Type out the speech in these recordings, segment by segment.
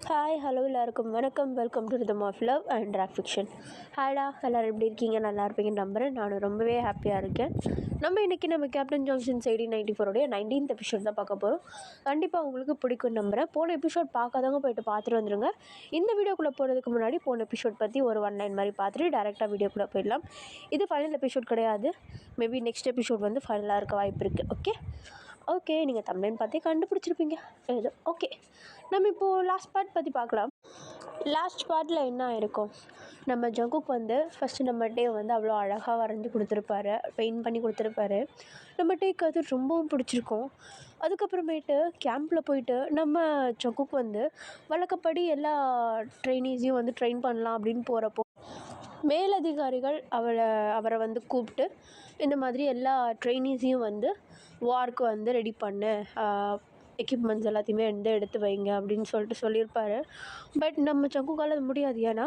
Hi hello எல்லாருக்கும் வணக்கம். Welcome to rhythm of love and track fiction. ஹாய்டா, எல்லோரும் எப்படி இருக்கீங்க? நல்லா இருப்பீங்கன்னு நம்புகிறேன். நானும் ரொம்பவே ஹாப்பியாக இருக்கேன். நம்ம கேப்டன் ஜான்சன் 1894 19th எபிசோட் தான் பார்க்க போகிறோம். கண்டிப்பாக உங்களுக்கு பிடிக்கும்னு நம்புகிறேன். போன எபிசோட் பார்க்காதவங்க போய்ட்டு பார்த்துட்டு வந்துடுங்க. இந்த வீடியோக்குள்ளே போகிறதுக்கு முன்னாடி போன எபிசோட் பற்றி ஒரு 1 லைன் மாதிரி பார்த்துட்டு டேரெக்டாக வீடியோக்குள்ளே போயிடலாம். இது ஃபைனல் எபிசோட் கிடையாது. மேபி நெக்ஸ்ட் எபிசோட் வந்து ஃபைனலாக இருக்க வாய்ப்பு இருக்குது. ஓகே, நீங்கள் தம்ப்நெயில் பார்த்தே கண்டுபிடிச்சிருப்பீங்க. ஓகே, நம்ம இப்போது லாஸ்ட் பார்ட் பற்றி பார்க்கலாம். லாஸ்ட் பார்ட்டில் என்ன ஆயிருக்கும், நம்ம ஜங்குக் வந்து ஃபஸ்ட்டு நம்ம டே வந்து அவ்வளோ அழகாக வரைஞ்சி கொடுத்துருப்பாரு, பெயிண்ட் பண்ணி கொடுத்துருப்பாரு. நம்ம டேக்கு அது ரொம்பவும் பிடிச்சிருக்கும். அதுக்கப்புறமேட்டு கேம்பில் போயிட்டு நம்ம ஜங்குக் வந்து வழக்கப்படி எல்லா ட்ரெயினீஸையும் வந்து ட்ரெயின் பண்ணலாம் அப்படின்னு போகிறப்போ மேலதிகாரிகள் அவரை வந்து கூப்பிட்டு இந்த மாதிரி எல்லா ட்ரெயினீஸையும் வந்து வார்க்கு வந்து ரெடி பண்ணு, எக்யூப்மெண்ட்ஸ் எல்லாத்தையுமே எடுத்து வைங்க அப்படின்னு சொல்லியிருப்பார். பட் நம்ம ஜங்குக்கால் அது முடியாது. ஏன்னா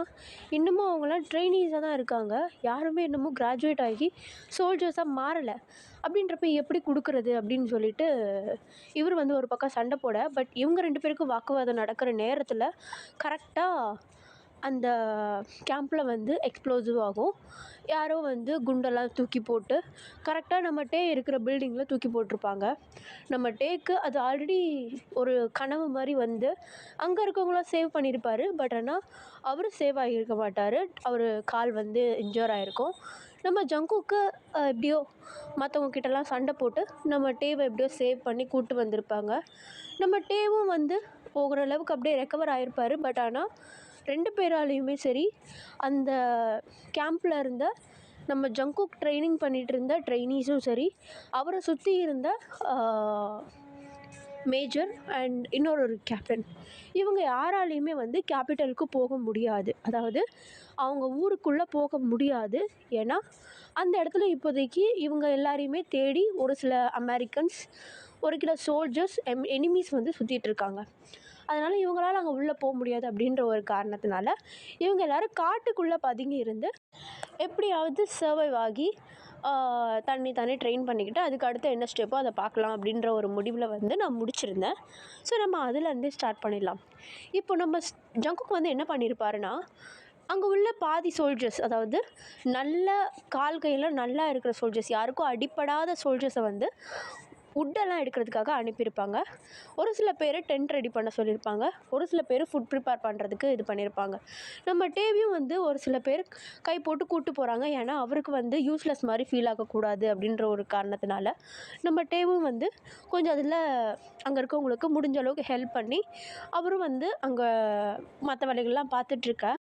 இன்னமும் அவங்களாம் ட்ரெயினீஸாக தான் இருக்காங்க. யாருமே இன்னமும் கிராஜுவேட் ஆகி சோல்ஜர்ஸாக மாறலை. அப்படின்றப்ப எப்படி கொடுக்குறது அப்படின்னு சொல்லிட்டு இவர் வந்து ஒரு பக்கம் சண்டை போட, பட் இவங்க 2 பேருக்கும் வாக்குவாதம் நடக்கிற நேரத்தில் கரெக்டாக அந்த கேம்பில் வந்து எக்ஸ்ப்ளோசிவ் ஆகும். யாரோ வந்து குண்டெல்லாம் தூக்கி போட்டு கரெக்டாக நம்ம டே இருக்கிற பில்டிங்கில் தூக்கி போட்டிருப்பாங்க. நம்ம டேக்கு அது ஆல்ரெடி ஒரு கனவு மாதிரி வந்து அங்கே இருக்கவங்களாம் சேவ் பண்ணியிருப்பார். பட் ஆனால் அவர் சேவ் ஆகியிருக்க மாட்டார். அவர் கால் வந்து இன்ஜூர் ஆகிருக்கும். நம்ம ஜங்குக்கு எப்படியோ மற்றவங்க கிட்டலாம் சண்டை போட்டு நம்ம டேவை எப்படியோ சேவ் பண்ணி கூப்பிட்டு வந்திருப்பாங்க. நம்ம டேவும் வந்து போகிற அளவுக்கு அப்படியே ரெக்கவர் ஆகிருப்பார். பட் ஆனால் 2 பேராலையுமே சரி, அந்த கேம்பில் இருந்த நம்ம ஜங்குக் ட்ரைனிங் பண்ணிகிட்டு இருந்த ட்ரைனீஸும் சரி, அவரை சுற்றி இருந்த மேஜர் அண்ட் இன்னொரு கேப்டன், இவங்க யாராலையுமே வந்து கேபிட்டலுக்கு போக முடியாது. அதாவது அவங்க ஊருக்குள்ளே போக முடியாது. ஏன்னா அந்த இடத்துல இப்போதைக்கு இவங்க எல்லாரையுமே தேடி ஒரு சில அமெரிக்கன்ஸ், ஒரு சில சோல்ஜர்ஸ், எனிமீஸ் வந்து சுற்றிட்டு இருக்காங்க. அதனால் இவங்களால் அங்கே உள்ளே போக முடியாது. அப்படின்ற ஒரு காரணத்தினால இவங்க எல்லோரும் காட்டுக்குள்ளே பதுங்கி இருந்து எப்படியாவது சர்வைவ் ஆகி தானே ட்ரெயின் பண்ணிக்கிட்டு அதுக்கு அடுத்து என்ன ஸ்டெப்போ அதை பார்க்கலாம் அப்படின்ற ஒரு முடிவில் வந்து நான் முடிச்சிருந்தேன். ஸோ நம்ம அதுலேருந்தே ஸ்டார்ட் பண்ணிடலாம். இப்போ நம்ம ஜங்குக் வந்து என்ன பண்ணியிருப்பாருன்னா, அங்கே உள்ள பாதி சோல்ஜர்ஸ், அதாவது நல்ல கால் கையில் நல்லா இருக்கிற சோல்ஜர்ஸ், யாருக்கும் அடிப்படாத சோல்ஜர்ஸை வந்து உட்டெல்லாம் எடுக்கிறதுக்காக அனுப்பியிருப்பாங்க. ஒரு சில பேர் டென்ட் ரெடி பண்ண சொல்லியிருப்பாங்க. ஒரு சில பேர் ஃபுட் ப்ரிப்பேர் பண்ணுறதுக்கு இது பண்ணியிருப்பாங்க. நம்ம டேவியும் வந்து ஒரு சில பேர் கை போட்டு கூப்பிட்டு போகிறாங்க. ஏன்னா அவருக்கு வந்து யூஸ்லெஸ் மாதிரி ஃபீல் ஆகக்கூடாது அப்படின்ற ஒரு காரணத்தினால நம்ம டேவும் வந்து கொஞ்சம் அதில் அங்கே இருக்கவங்களுக்கு முடிஞ்ச அளவுக்கு ஹெல்ப் பண்ணி அவரும் வந்து அங்கே மற்ற வேலைகள்லாம் பார்த்துட்ருக்க.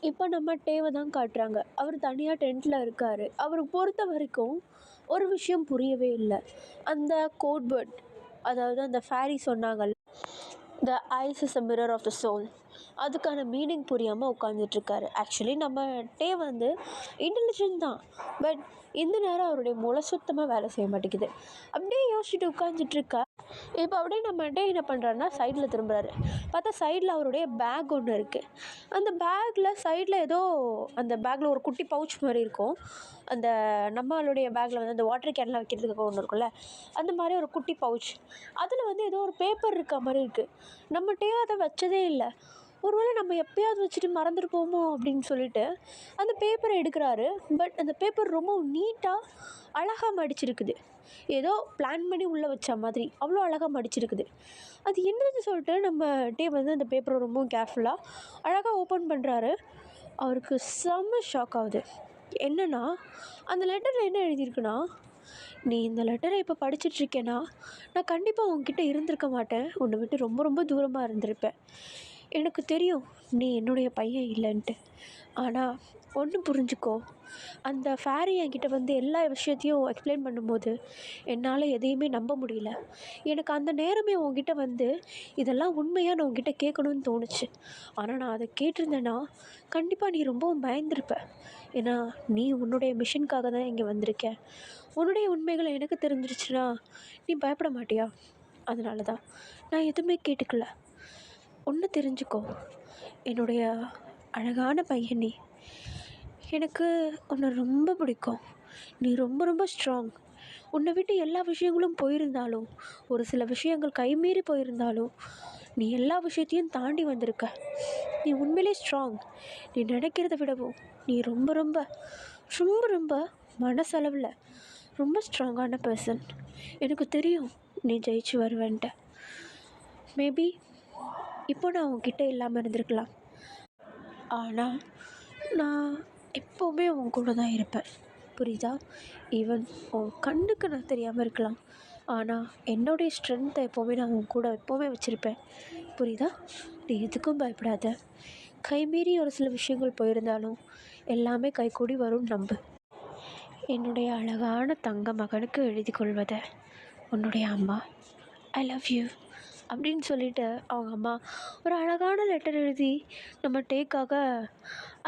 இப்போ நம்ம டேவை தான் காட்டுறாங்க. அவர் தனியாக டென்ட்டில் இருக்கார். அவருக்கு பொறுத்த வரைக்கும் ஒரு விஷயம் புரியவே இல்லை. அந்த கோட் வேர்ட், அதாவது அந்த ஃபேரி சொன்னாங்கல்ல, the eyes is a mirror of the soul, அதுக்கான மீனிங் புரியாமல் உட்காந்துட்ருக்காரு. ஆக்சுவலி நம்ம டே வந்து இன்டெலிஜென்ட் தான். பட் இந்த நேரம் அவருடைய மூளை சுத்தமாக வேலை செய்ய மாட்டேங்குது. அப்படியே யோசிச்சுட்டு உட்காந்துட்ருக்கா. இப்போ அப்படியே நம்ம டே என்ன பண்ணுறாருன்னா சைடில் திரும்புகிறாரு. பார்த்தா சைடில் அவருடைய பேக் ஒன்று இருக்குது. அந்த பேக்கில் சைடில் ஏதோ, அந்த பேக்கில் ஒரு குட்டி பவுச் மாதிரி இருக்கும். அந்த நம்மளுடைய பேக்கில் வந்து அந்த வாட்டர் கேன்லாம் வைக்கிறதுக்கு ஒன்று இருக்கும்ல, அந்த மாதிரி ஒரு குட்டி பவுச். அதில் வந்து ஏதோ ஒரு பேப்பர் இருக்க மாதிரி இருக்குது. நம்ம டே அதை வச்சதே இல்லை. ஒருவேளை நம்ம எப்போயாவது வச்சுட்டு மறந்துருப்போமோ அப்படின்னு சொல்லிட்டு அந்த பேப்பரை எடுக்கிறாரு. பட் அந்த பேப்பர் ரொம்ப நீட்டாக அழகாக மடிச்சிருக்குது. ஏதோ பிளான் பண்ணி உள்ளே வச்ச மாதிரி அவ்வளோ அழகாக மடிச்சிருக்குது. அது என்னன்னு சொல்லிட்டு நம்ம டே வந்து அந்த பேப்பரை ரொம்பவும் கேர்ஃபுல்லாக அழகாக ஓப்பன் பண்ணுறாரு. அவருக்கு செம்ம ஷாக் ஆகுது. என்னென்னா, அந்த லெட்டரில் என்ன எழுதியிருக்குன்னா, நீ இந்த லெட்டரை இப்போ படிச்சிட்ருக்கேன்னா நான் கண்டிப்பாக உங்ககிட்ட இருந்திருக்க மாட்டேன். உன்னை விட்டு ரொம்ப ரொம்ப தூரமாக இருந்திருப்பேன். எனக்கு தெரியும் நீ என்னுடைய பையன் இல்லைன்ட்டு. ஆனால் ஒன்று புரிஞ்சுக்கோ, அந்த ஃபேரி என்கிட்ட வந்து எல்லா விஷயத்தையும் எக்ஸ்பிளைன் பண்ணும்போது என்னால் எதையுமே நம்ப முடியல. எனக்கு அந்த நேரமே உங்ககிட்ட வந்து இதெல்லாம் உண்மையாக நான் உங்ககிட்ட கேட்கணும்னு தோணுச்சு. ஆனால் நான் அதை கேட்டிருந்தேன்னா கண்டிப்பாக நீ ரொம்பவும் பயந்துருப்ப. ஏன்னா நீ உன்னுடைய மிஷனுக்காக தான் இங்கே வந்திருக்க. உன்னுடைய உண்மைகளை எனக்கு தெரிஞ்சிருச்சுன்னா நீ பயப்பட மாட்டியா? அதனால தான் நான் எதுவுமே கேட்டுக்கல. ஒன்று தெரிஞ்சுக்கோ, என்னுடைய அழகான பையன் நீ. எனக்கு உன்னை ரொம்ப பிடிக்கும். நீ ரொம்ப ரொம்ப ஸ்ட்ராங். உன்னை விட்டு எல்லா விஷயங்களும் போயிருந்தாலும், ஒரு சில விஷயங்கள் கைமீறி போயிருந்தாலும், நீ எல்லா விஷயத்தையும் தாண்டி வந்திருக்க. நீ உண்மையிலே ஸ்ட்ராங். நீ நினைக்கிறத விடவும் நீ ரொம்ப ரொம்ப ரொம்ப ரொம்ப மனசளவில் ரொம்ப ஸ்ட்ராங்கான பர்சன். எனக்கு தெரியும் நீ ஜெயிச்சு வருவேன்ட்டு. மேபி இப்போ நான் உன்கிட்ட இல்லாமல் இருந்திருக்கலாம், ஆனால் நான் எப்போவுமே உன் கூட தான் இருப்பேன். புரியுதா? ஈவன் உன் கண்ணுக்கு நான் தெரியாமல் இருக்கலாம், ஆனால் என்னுடைய ஸ்ட்ரென்த்தை எப்போவுமே நான் உன் கூட எப்போவுமே வச்சுருப்பேன். புரியுதா? நீ எதுக்கும் பயப்படாத. கைமீறி ஒரு சில விஷயங்கள் போயிருந்தாலும் எல்லாமே கைகூடி வரும்னு நம்பு. என்னுடைய அழகான தங்க மகனுக்கு எழுதி கொள்வதை உன்னுடைய அம்மா. ஐ லவ் யூ அப்படின்னு சொல்லிவிட்டு அவங்க அம்மா ஒரு அழகான லெட்டர் எழுதி நம்ம டேக்காக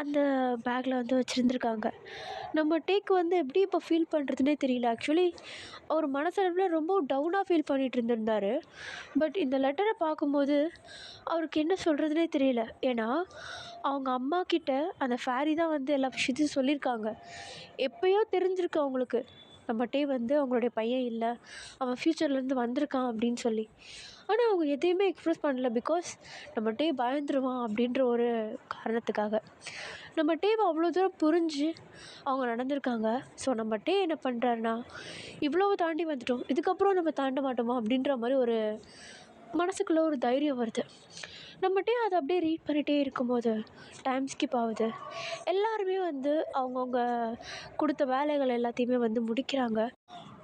அந்த பேக்கில் வந்து வச்சுருந்துருக்காங்க. நம்ம டேக் வந்து எப்படி இப்போ ஃபீல் பண்ணுறதுனே தெரியல. ஆக்சுவலி அவர் மனசளவில் ரொம்ப டவுனாக ஃபீல் பண்ணிகிட்டு இருந்திருந்தார். பட் இந்த லெட்டரை பார்க்கும்போது அவருக்கு என்ன சொல்கிறதுனே தெரியல. ஏன்னா அவங்க அம்மா கிட்ட அந்த ஃபேரி தான் வந்து எல்லா விஷயத்தையும் சொல்லியிருக்காங்க. எப்போயோ தெரிஞ்சிருக்கு அவங்களுக்கு நம்ம டே வந்து அவங்களுடைய பையன் இல்லை, அவன் ஃப்யூச்சர்லேருந்து வந்திருக்கான் அப்படின்னு சொல்லி. ஆனால் அவங்க எதையுமே எக்ஸ்ப்ரெஸ் பண்ணல. பிகாஸ் நம்ம டே பயந்துருவான் அப்படின்ற ஒரு காரணத்துக்காக. நம்ம டேவை அவ்வளோ தூரம் புரிஞ்சு அவங்க நடந்திருக்காங்க. ஸோ நம்ம டே என்ன பண்ணுறாருன்னா, இவ்வளோ தாண்டி வந்துட்டோம், இதுக்கப்புறம் நம்ம தாண்ட மாட்டோமா அப்படின்ற மாதிரி ஒரு மனசுக்குள்ளே ஒரு தைரியம் வருது. நம்மகிட்டே அதை அப்படியே ரீட் பண்ணிகிட்டே இருக்கும்போது டைம் ஸ்கிப் ஆகுது. எல்லாருமே வந்து அவங்கவுங்க கொடுத்த வேலைகள் எல்லாத்தையுமே வந்து முடிக்கிறாங்க.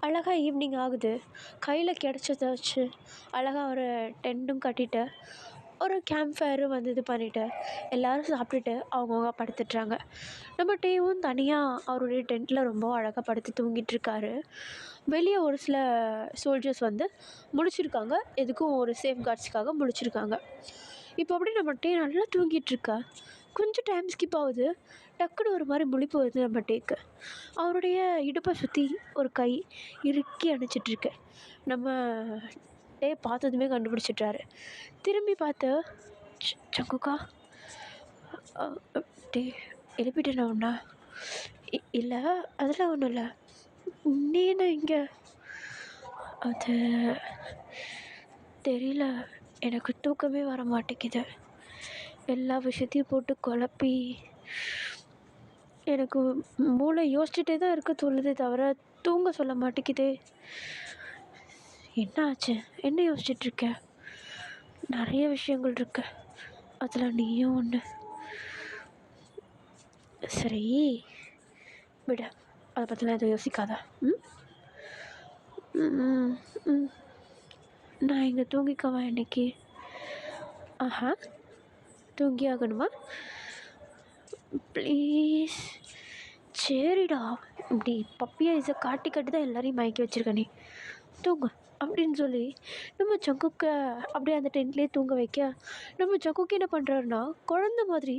அழகாக ஈவினிங் ஆகுது. கையில் கிடச்சத வச்சு அழகாக ஒரு டென்ட்டும் கட்டிட்டு ஒரு கேம்ப் ஃபயரும் வந்து இது பண்ணிவிட்டு எல்லோரும் சாப்பிட்டுட்டு அவங்கவுங்க படுத்துட்றாங்க. நம்ம டேவும் தனியாக அவருடைய டென்ட்டில் ரொம்ப அழகாக படுத்து தூங்கிட்டுருக்காரு. வெளியே ஒரு சில சோல்ஜர்ஸ் வந்து முழிச்சிருக்காங்க. எதுக்கும் ஒரு சேஃப் கார்ட்ஸ்க்காக முழிச்சிருக்காங்க. இப்போ அப்படியே நம்ம டே நல்லா தூங்கிட்டுருக்கா. கொஞ்சம் டைம் ஸ்கிப் ஆகுது. டக்குன்னு ஒரு மாதிரி முழிப்பு வருது நம்ம டேக்கு. அவருடைய இடுப்பை சுற்றி ஒரு கை இறுக்கி அணைச்சிட்ருக்கு. நம்ம டே பார்த்ததுமே கண்டுபிடிச்சிட்றாரு. திரும்பி பார்த்து சங்குக்கா டே எழுப்பிட்டேனா ஒன்றா? இல்லை அதெல்லாம் ஒன்றும் இல்லை. நீ என்ன இங்கே? அது தெரியல, எனக்கு தூக்கமே வர மாட்டேங்குது. எல்லா விஷயத்தையும் போட்டு குழப்பி எனக்கு மூளை யோசிச்சுட்டே தான் இருக்க சொல்லுதே தவிர தூங்க சொல்ல மாட்டேங்குதே. என்ன ஆச்சு? என்ன யோசிச்சிட்ருக்க? நிறைய விஷயங்கள் இருக்கு, அதில் நீயும் ஒன்று. சரி விட, அதை பற்றிலாம் எதுவும் யோசிக்காத. நான் இங்கே தூங்கிக்கவா இன்னைக்கு? ஆஹா, தூங்கி ஆகணுமா? ப்ளீஸ். சரிடா, இப்படி பப்பியா இசை காட்டி காட்டி தான் எல்லாரையும் மயக்கி வச்சுருக்க நீ. தூங்க அப்படின்னு சொல்லி நம்ம ஜங்குக்கை அப்படியே அந்த டென்ட்லேயே தூங்க வைக்க, நம்ம ஜங்குக்கு என்ன பண்ணுறாருன்னா குழந்த மாதிரி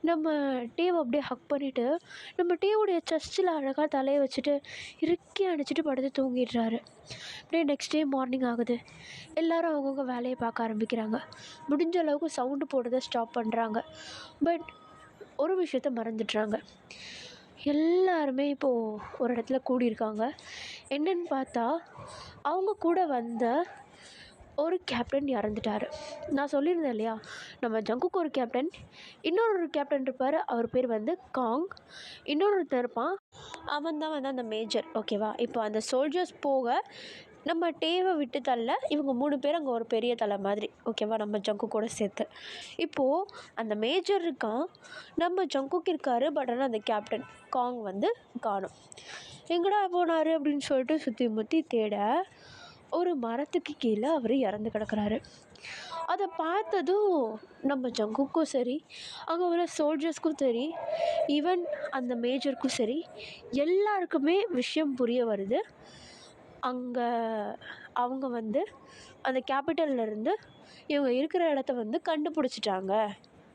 நம்ம டேவை அப்படியே ஹக் பண்ணிவிட்டு நம்ம டேவுடைய செஸ்ட்டில் அழகாக தலையை வச்சுட்டு இறுக்கி அணைச்சிட்டு படுத்து தூங்கிடுறாரு. அப்படியே நெக்ஸ்ட் டே மார்னிங் ஆகுது. எல்லோரும் அவங்கவுங்க வேலையை பார்க்க ஆரம்பிக்கிறாங்க. முடிஞ்ச அளவுக்கு சவுண்டு போடுறதை ஸ்டாப் பண்ணுறாங்க. பட் ஒரு விஷயத்த மறந்துடுறாங்க. எல்லாருமே இப்போது ஒரு இடத்துல கூடியிருக்காங்க. என்னன்னு பார்த்தா அவங்க கூட வந்த ஒரு கேப்டன் இறந்துட்டார். நான் சொல்லியிருந்தேன் இல்லையா, நம்ம ஜங்குக்கு ஒரு கேப்டன், இன்னொரு கேப்டன் இருப்பார், அவர் பேர் வந்து காங். இன்னொருத்தர் இருப்பான், அவன் தான் வந்து அந்த மேஜர். ஓகேவா? இப்போ அந்த சோல்ஜர்ஸ் போக நம்ம டேவை விட்டு தள்ள இவங்க 3 பேர் அங்கே ஒரு பெரிய தலை மாதிரி. ஓகேவா? நம்ம ஜங்கு கூட சேர்த்து. இப்போது அந்த மேஜர் இருக்கான், நம்ம ஜங்குக்கு இருக்கார். பட் ஆனால் அந்த கேப்டன் காங் வந்து காணும். எங்கடா போனார் அப்படின்னு சொல்லிட்டு சுற்றி முற்றி தேட ஒரு மரத்துக்கு கீழே அவர் இறந்து கிடக்குறாரு. அதை பார்த்ததும் நம்ம ஜங்குக்கும் சரி, அங்கே வர சோல்ஜர்ஸ்க்கும் சரி, ஈவன் அந்த மேஜருக்கும் சரி, எல்லாருக்குமே விஷயம் புரிய வருது. அங்கே அவங்க வந்து அந்த கேபிட்டல்லேருந்து இவங்க இருக்கிற இடத்த வந்து கண்டுபிடிச்சிட்டாங்க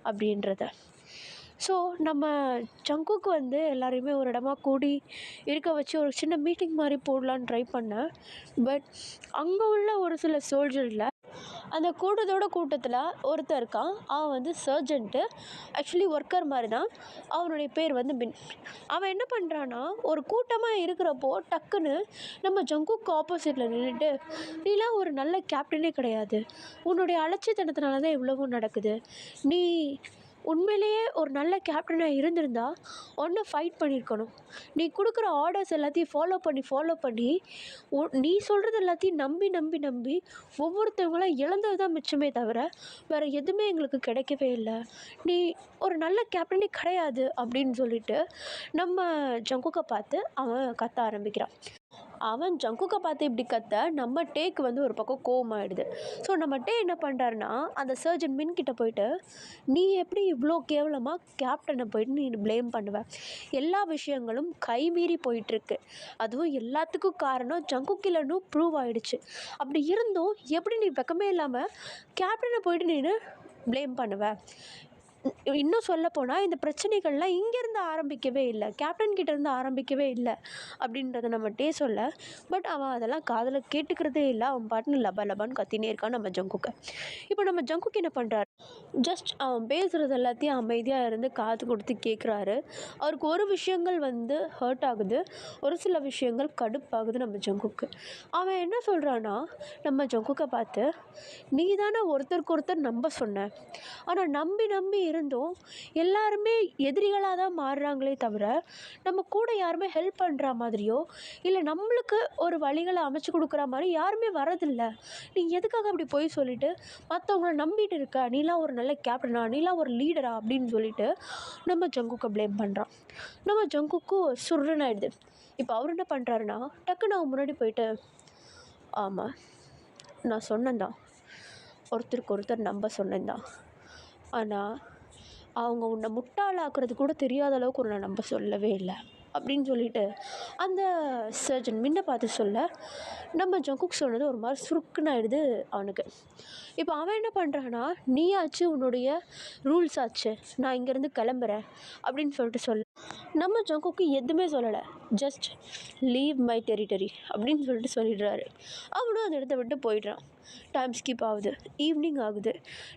அப்படின்றத. ஸோ நம்ம ஜங்குக்கு வந்து எல்லாரையுமே ஒரு இடமா கூடி இருக்க வச்சு ஒரு சின்ன மீட்டிங் மாதிரி போடலான்னு ட்ரை பண்ணேன். பட் அங்கே உள்ள ஒரு சில சோல்ஜரில் அந்த கூட்டத்தில் ஒருத்தன் இருக்கான். அவன் வந்து சர்ஜென்ட்டு. ஆக்சுவலி ஒர்க்கர் மாதிரி தான். அவனுடைய பேர் வந்து பின். அவன் என்ன பண்ணுறான்னா, ஒரு கூட்டமாக இருக்கிறப்போ டக்குன்னு நம்ம ஜங்குக்கு ஆப்போசிட்டில் நின்றுட்டு, நீலாம் ஒரு நல்ல கேப்டனே கிடையாது, உன்னுடைய அலட்சியத்தனத்தினால தான் இவ்வளவும் நடக்குது, நீ உண்மையிலேயே ஒரு நல்ல கேப்டனாக இருந்திருந்தா ஒன்று ஃபைட் பண்ணியிருக்கணும், நீ கொடுக்குற ஆர்டர்ஸ் எல்லாத்தையும் ஃபாலோ பண்ணி நீ சொல்கிறது எல்லாத்தையும் நம்பி நம்பி நம்பி ஒவ்வொருத்தவங்களாம் இழந்தது தான் மிச்சமே தவிர வேறு எதுவுமே எங்களுக்கு கிடைக்கவே இல்லை, நீ ஒரு நல்ல கேப்டனே கிடையாது அப்படின்னு சொல்லிட்டு நம்ம ஜங்குக்கை பார்த்து அவன் கத்த ஆரம்பிக்கிறான். அவன் ஜங்குக்கை பார்த்து இப்படி கத்த நம்ம டேக்கு வந்து ஒரு பக்கம் கோவமாயிடுது. ஸோ நம்ம டே என்ன பண்ணுறாருன்னா, அந்த சர்ஜன் மின் கிட்ட போயிட்டு, நீ எப்படி இவ்வளோ கேவலமாக கேப்டனை போயிட்டு நீ ப்ளேம் பண்ணுவ, எல்லா விஷயங்களும் கைமீறி போயிட்டுருக்கு, அதுவும் எல்லாத்துக்கும் காரணம் ஜங்குக்கிலன்னு ப்ரூவ் ஆயிடுச்சு, அப்படி இருந்தும் எப்படி நீ வெக்கமே இல்லாமல் கேப்டனை போயிட்டு நீ ப்ளேம் பண்ணுவ, இன்னும் சொல்லப்போனால் இந்த பிரச்சனைகள்லாம் இங்கேருந்து ஆரம்பிக்கவே இல்லை, கேப்டன் கிட்டேருந்து ஆரம்பிக்கவே இல்லை அப்படின்றத நம்ம டே சொல்ல, பட் அவன் அதெல்லாம் காதில் கேட்டுக்கிறதே இல்லை. அவன் பாட்டுன்னு லபான்னு கத்தினே இருக்கான் நம்ம ஜங்குக்கை. இப்போ நம்ம ஜங்குக்கு என்ன பண்ணுறாரு, ஜஸ்ட் அவன் பேசுகிறது எல்லாத்தையும் அமைதியாக இருந்து காது கொடுத்து கேட்குறாரு. அவருக்கு ஒரு விஷயங்கள் வந்து ஹர்ட் ஆகுது, ஒரு சில விஷயங்கள் கடுப்பாகுது நம்ம ஜங்குக்கு. அவன் என்ன சொல்கிறான்னா, நம்ம ஜங்குக்கை பார்த்து, நீ தானே ஒருத்தருக்கு ஒருத்தர் நம்ப சொன்ன, ஆனால் நம்பி நம்பி இருந்தும் எல்லாருமே எதிரிகளாக தான் மாறுறாங்களே தவிர நம்ம கூட யாருமே ஹெல்ப் பண்ணுற மாதிரியோ இல்லை நம்மளுக்கு ஒரு வழிகளை அமைச்சு கொடுக்குற மாதிரி யாருமே வரதில்லை, நீ எதுக்காக அப்படி போய் சொல்லிட்டு மற்றவங்கள நம்பிட்டு இருக்க, நீலாம் ஒரு நல்ல கேப்டனா, நீலாம் ஒரு லீடரா அப்படின்னு சொல்லிட்டு நம்ம ஜங்குக்கை ப்ளேம் பண்ணுறான். நம்ம ஜங்குக்கும் சுருன்னு ஆயிடுது. இப்போ அவர் என்ன பண்ணுறாருன்னா, டக்குன்னு அவன் முன்னாடி போயிட்டு, ஆமாம் நான் சொன்னேன்தான், ஒருத்தருக்கு ஒருத்தர் நம்ப சொன்னேன்தான், ஆனால் அவங்க உன்னை முட்டாளாக்குறது கூட தெரியாத அளவுக்கு உன்னை நம்ப சொல்லவே இல்லை அப்படின்னு சொல்லிட்டு அந்த சர்ஜன் மின்னை பார்த்து சொல்ல, நம்ம ஜங்குக் சொன்னது ஒரு மாதிரி சுருக்குன்னு ஆயிடுது அவனுக்கு. இப்போ அவன் என்ன பண்ணுறான்னா, நீயாச்சு உன்னுடைய ரூல்ஸ் ஆச்சு, நான் இங்கேருந்து கிளம்புறேன் அப்படின்னு சொல்லிட்டு சொல்ல, நம்ம ஜங்குக்கு எதுவுமே சொல்லலை, ஜஸ்ட் லீவ் மை டெரிட்டரி அப்படின்னு சொல்லிட்டு சொல்லிடுறாரு. அவனும் அந்த இடத்த விட்டு போயிடுறான். டைம் ஸ்கிப் ஆகுது, ஈவினிங் ஆகுது.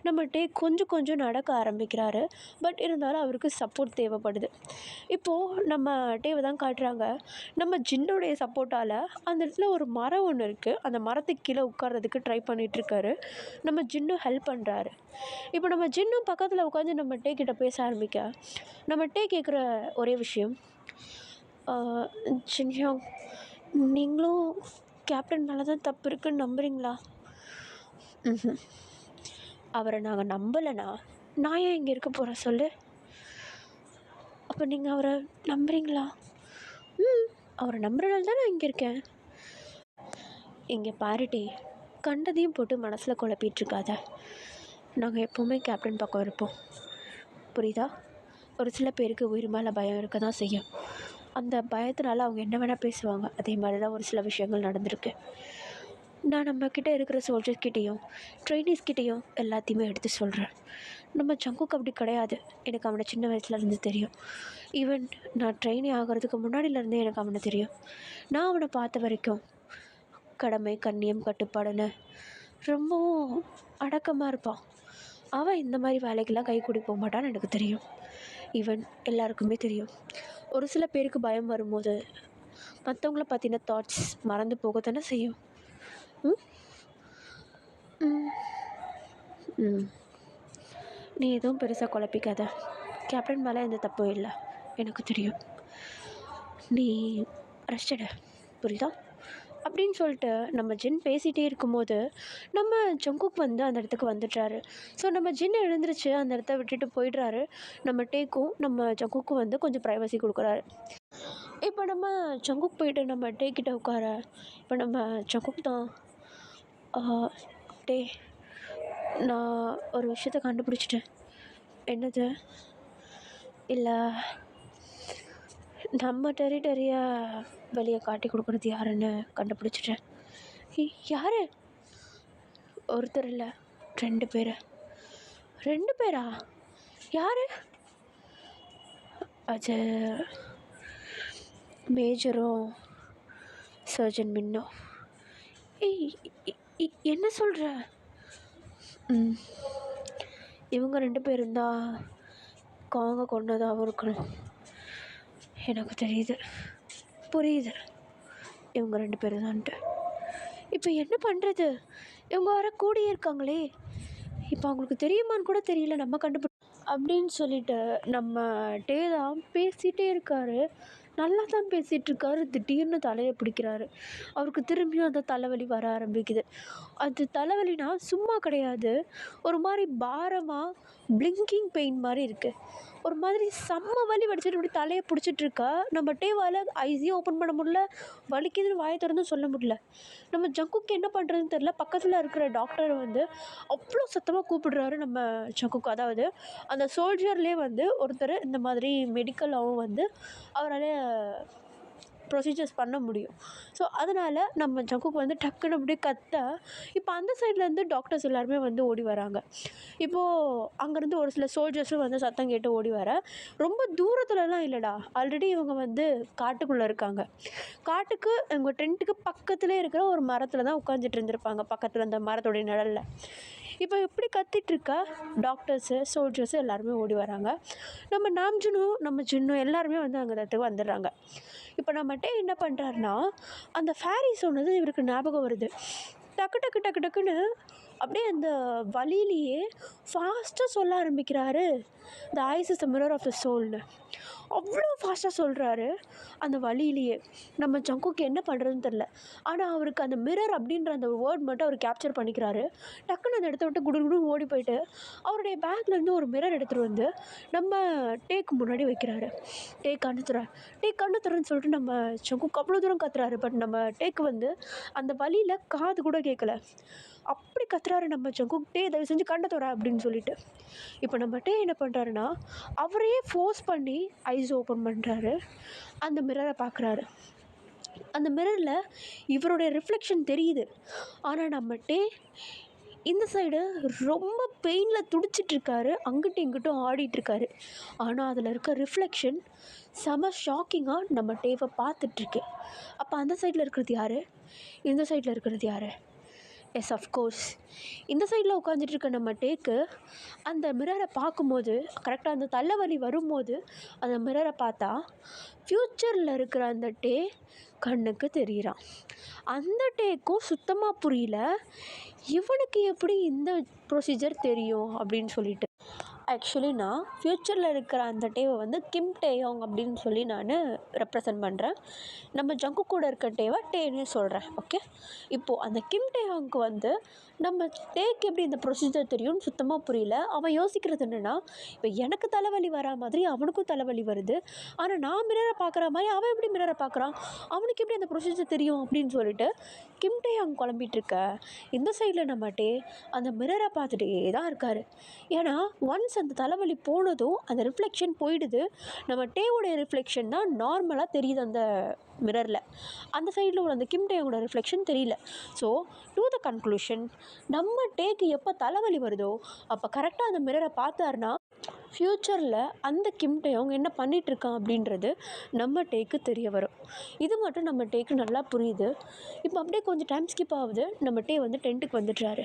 நம்ம டே கொஞ்சம் கொஞ்சம் நடக்க ஆரம்பிக்கிறாரு. பட் இருந்தாலும் அவருக்கு சப்போர்ட் தேவைப்படுது. இப்போது நம்ம டேவை தான் காட்டுறாங்க. நம்ம ஜின்னுடைய சப்போர்ட்டால் அந்த இடத்துல ஒரு மரம் ஒன்று இருக்குது, அந்த மரத்துக்கு கீழே உட்கார்றதுக்கு ட்ரை பண்ணிகிட்ருக்காரு. நம்ம ஜின்னும் ஹெல்ப் பண்ணுறாரு. இப்போ நம்ம ஜின்னும் பக்கத்தில் உட்காந்து நம்ம டே கிட்ட பேச ஆரம்பிக்க, நம்ம டே கேட்குற ஒரே விஷயம், ஜின்ஹியோங், நீங்களும் கேப்டன் மேலே தான் தப்பு இருக்குன்னு நம்புறீங்களா? அவரை நாங்கள் நம்பலைண்ணா, நான் ஏன் இங்கே இருக்க போகிறேன் சொல்லு, அப்போ நீங்கள் அவரை நம்புறீங்களா? அவரை நம்புறனால தான் நான் இங்கே இருக்கேன். இங்கே பாருட்டி, கண்டதையும் போட்டு மனசில் குழப்பிகிட்ருக்காத, நாங்கள் எப்போவுமே கேப்டன் பக்கம் இருப்போம், புரியுதா? ஒரு சில பேருக்கு உயிர் மேலே பயம் இருக்க தான் செய்யும், அந்த பயத்தினால அவங்க என்ன வேணால் பேசுவாங்க. அதே மாதிரி தான் ஒரு சில விஷயங்கள் நடந்திருக்கு. நான் நம்மக்கிட்ட இருக்கிற சோல்ஜர்ஸ்கிட்டேயும் ட்ரைனிஸ்கிட்டேயும் எல்லாத்தையுமே எடுத்து சொல்கிறேன். நம்ம ஜங்குக்கு அப்படி கிடையாது. எனக்கு அவனை சின்ன வயசுலேருந்து தெரியும். ஈவன் நான் ட்ரெயினி ஆகிறதுக்கு முன்னாடியிலேருந்தே எனக்கு அவனை தெரியும். நான் அவனை பார்த்த வரைக்கும் கடமை, கண்ணியம், கட்டுப்பாடுன்னு ரொம்பவும் அடக்கமாக இருப்பான். அவன் இந்த மாதிரி வேலைக்கெல்லாம் கை கூடி போக மாட்டான்னு எனக்கு தெரியும். ஈவன் எல்லாருக்குமே தெரியும். ஒரு சில பேருக்கு பயம் வரும்போது மற்றவங்கள பற்றின தாட்ஸ் மறந்து போக தானே செய்யும். நீ எதுவும் பெருசாக குழப்பிக்காத, கேப்டன் மேலே எந்த தப்பும் இல்லை, எனக்கு தெரியும், நீ ரெஸ்ட் எடு, புரியுதா? அப்படின்னு சொல்லிட்டு நம்ம ஜின் பேசிகிட்டே இருக்கும்போது நம்ம ஜங்குக் வந்து அந்த இடத்துக்கு வந்துடுறாரு. ஸோ நம்ம ஜின் எழுந்திரிச்சு அந்த இடத்த விட்டுட்டு போயிடுறாரு. நம்ம டேக்கும் நம்ம ஜங்குக்கும் வந்து கொஞ்சம் ப்ரைவசி கொடுக்குறாரு. இப்போ நம்ம ஜங்குக் போயிட்டு நம்ம டே கிட்ட உட்கார, இப்போ நம்ம ஜங்குக் தான், டே நான் ஒரு விஷயத்த கண்டுபிடிச்சிட்டேன். என்னது? இல்லை, நம்ம டெரிட்டரியை வெளியே காட்டி கொடுக்குறது யாருன்னு கண்டுபிடிச்சிட்டேன். யார்? ஒருத்தர் இல்லை, 2 பேர். 2 பேரா? யார்? அது மேஜரும் சர்ஜன் மின்னும். என்ன சொல்கிற? ம் இவங்க 2 பேரும் தான் காங்க கொன்னதாகவும் இருக்கணும். எனக்கு தெரியுது, புரியுது இவங்க 2 பேரும் தான்ட்டு. இப்போ என்ன பண்ணுறது? இவங்க வர கூடியே இருக்காங்களே, இப்போ அவங்களுக்கு தெரியுமான்னு கூட தெரியல நம்ம அப்படின்னு சொல்லிட்டு நம்ம தான் பேசிகிட்டே இருக்காரு. நல்லா தான் பேசிகிட்ருக்காரு. திடீர்னு தலையை பிடிக்கிறாரு. அவருக்கு திரும்பியும் அந்த தலைவலி வர ஆரம்பிக்குது. அது தலைவலினா சும்மா கிடையாது, ஒரு மாதிரி பாரமாக பிளிங்கிங் பெயின் மாதிரி இருக்குது. ஒரு மாதிரி செம்ம வலி வலிச்சுட்டு இப்படி தலையை பிடிச்சிட்ருக்கா. நம்ம டேவால் ஐஸையும் ஓப்பன் பண்ண முடியல, வலிக்குதுன்னு வாயை திறந்தும் சொல்ல முடியல. நம்ம ஜங்குக்கு என்ன பண்ணுறதுன்னு தெரில. பக்கத்தில் இருக்கிற டாக்டர் வந்து அவ்வளோ சத்தமாக கூப்பிடுறாரு நம்ம ஜங்குக்கு. அதாவது அந்த சோல்ஜர்லேயே வந்து ஒருத்தர் இந்த மாதிரி மெடிக்கலாகவும் வந்து அவரால் ப்ரொசீஜர்ஸ் பண்ண முடியும். ஸோ அதனால் நம்ம ஜங்குக்கு வந்து டக்குன்னு அப்படியே கத்த, இப்போ அந்த சைட்லேருந்து டாக்டர்ஸ் எல்லாருமே வந்து ஓடி வராங்க. இப்போது அங்கேருந்து ஒரு சில சோல்ஜர்ஸும் வந்து சத்தம் கேட்டு ஓடி வர, ரொம்ப தூரத்துலலாம் இல்லைடா, ஆல்ரெடி இவங்க வந்து காட்டுக்குள்ளே இருக்காங்க. காட்டுக்கு இவங்க டென்ட்டுக்கு பக்கத்துலேயே இருக்கிற ஒரு மரத்தில் தான் உட்காந்துட்டு இருந்திருப்பாங்க, பக்கத்தில் அந்த மரத்தோடைய நிழலில். இப்போ எப்படி கத்திகிட்ருக்கா, டாக்டர்ஸு சோல்ஜர்ஸு எல்லாருமே ஓடி வராங்க. நம்ம நாம்ஜுனும் நம்ம ஜின்னும் எல்லாருமே வந்து அங்கே இடத்துக்கு வந்துடுறாங்க. இப்போ நம்மகிட்ட என்ன பண்ணுறாருனா, அந்த ஃபேரி சொன்னது இவருக்கு ஞாபகம் வருது. டக்கு டக்கு டக்கு டக்குன்னு அப்படியே அந்த வழியிலேயே ஃபாஸ்ட்டாக சொல்ல ஆரம்பிக்கிறாரு, the eyes is the mirror of the சோல்னு. அவ்வளோ ஃபாஸ்ட்டாக சொல்கிறாரு அந்த வழியிலேயே. நம்ம ஜங்குக்கு என்ன பண்ணுறதுன்னு தெரில. ஆனால் அவருக்கு அந்த மிரர் அப்படின்ற அந்த வேர்ட் மட்டும் அவர் கேப்சர் பண்ணிக்கிறாரு. டக்குன்னு அந்த இடத்த விட்டு குடுகுடுன்னு ஓடி போயிட்டு அவருடைய பேக்லேருந்து ஒரு மிரர் எடுத்துகிட்டு வந்து நம்ம டேக்கு முன்னாடி வைக்கிறாரு. கண்ணு தரேன்னு சொல்லிட்டு நம்ம ஜங்குக்கு அவ்வளோ தூரம் கத்துறாரு. பட் நம்ம டேக்கு வந்து அந்த வழியில் காது கூட கேட்கல. அப்படி கத்துறாரு நம்ம ஜங்குக், தயவு செஞ்சு கண்ணை தர அப்படின்னு சொல்லிட்டு. இப்போ நம்ம என்ன பண்ணுறாருன்னா, அவரையே ஃபோர்ஸ் பண்ணி ஐஸ் ஓப்பன் பண்ணுறாரு. அந்த மிரரை பார்க்குறாரு. அந்த மிரரில் இவருடைய ரிஃப்ளெக்ஷன் தெரியுது. ஆனால் நம்ம இந்த சைடு ரொம்ப பெயினில் துடிச்சிட்ருக்காரு, அங்கிட்டும் இங்கிட்டும் ஆடிட்டுருக்காரு. ஆனால் அதில் இருக்க ரிஃப்ளெக்ஷன் செம ஷாக்கிங்காக நம்ம டேவை பார்த்துட்ருக்கு. அப்போ அந்த சைடில் இருக்கிறது யார், இந்த சைடில் இருக்கிறது யார்? எஸ், அஃப்கோர்ஸ் இந்த சைடில் உட்காந்துட்ருக்க நம்ம டேக்கு அந்த மிரரை பார்க்கும்போது, கரெக்டாக அந்த தலைவலி வரும்போது அந்த மிரரை பார்த்தா ஃப்யூச்சரில் இருக்கிற அந்த கண்ணுக்கு தெரிகிறான். அந்த டேக்கும் சுத்தமாக புரியல, இவனுக்கு எப்படி இந்த ப்ரொசீஜர் தெரியும் அப்படின்னு சொல்லிட்டு. ஆக்சுவலி நான் ஃப்யூச்சரில் இருக்கிற அந்த டேவை வந்து கிம் டேயோங் அப்படின்னு சொல்லி நான் ரெப்ரசன்ட் பண்ணுறேன். நம்ம ஜங்கு கூட இருக்க டேவை டேன்னு சொல்கிறேன். ஓகே, இப்போது அந்த கிம் டேயோங்க்கு வந்து நம்ம டேக்கு எப்படி இந்த ப்ரொசீஜர் தெரியும்னு சுத்தமாக புரியல. அவன் யோசிக்கிறது என்னென்னா, இப்போ எனக்கு தலைவலி வரா மாதிரி அவனுக்கும் தலைவலி வருது, ஆனால் நான் மிரரை பார்க்குற மாதிரி அவன் எப்படி மிரரை பார்க்குறான், அவனுக்கு எப்படி அந்த ப்ரொசீஜர் தெரியும் அப்படின்னு சொல்லிட்டு கிம் டேயோங் குழம்பிகிட்ருக்க. இந்த சைடில் நம்ம அந்த மிரரை பார்த்துட்டே தான் இருக்கார். ஏன்னா ஒன்ஸ் அந்த தலைவலி போனதும் அந்த ரிஃப்ளெக்ஷன் போயிடுது. நம்ம டேவோடைய ரிஃப்ளெக்ஷன் தான் நார்மலாக தெரியுது அந்த மிரரில். அந்த சைடில் உள்ள அந்த கிம் டேவோட ரிஃப்ளெக்ஷன் தெரியல. ஸோ டு த கன்க்ளூஷன், நம்ம டேக்கு எப்போ தலைவலி வருதோ அப்போ கரெக்டாக அந்த மிரரை பார்த்தாருன்னா ஃப்யூச்சரில் அந்த கிம் டேயோங் என்ன பண்ணிகிட்ருக்கான் அப்படின்றது நம்ம டேக்கு தெரிய வரும். இது மட்டும் நம்ம டேக்கு நல்லா புரியுது. இப்போ அப்படியே கொஞ்சம் டைம் ஸ்கிப் ஆகுது. நம்ம டே வந்து டென்ட்டுக்கு வந்துடுறாரு.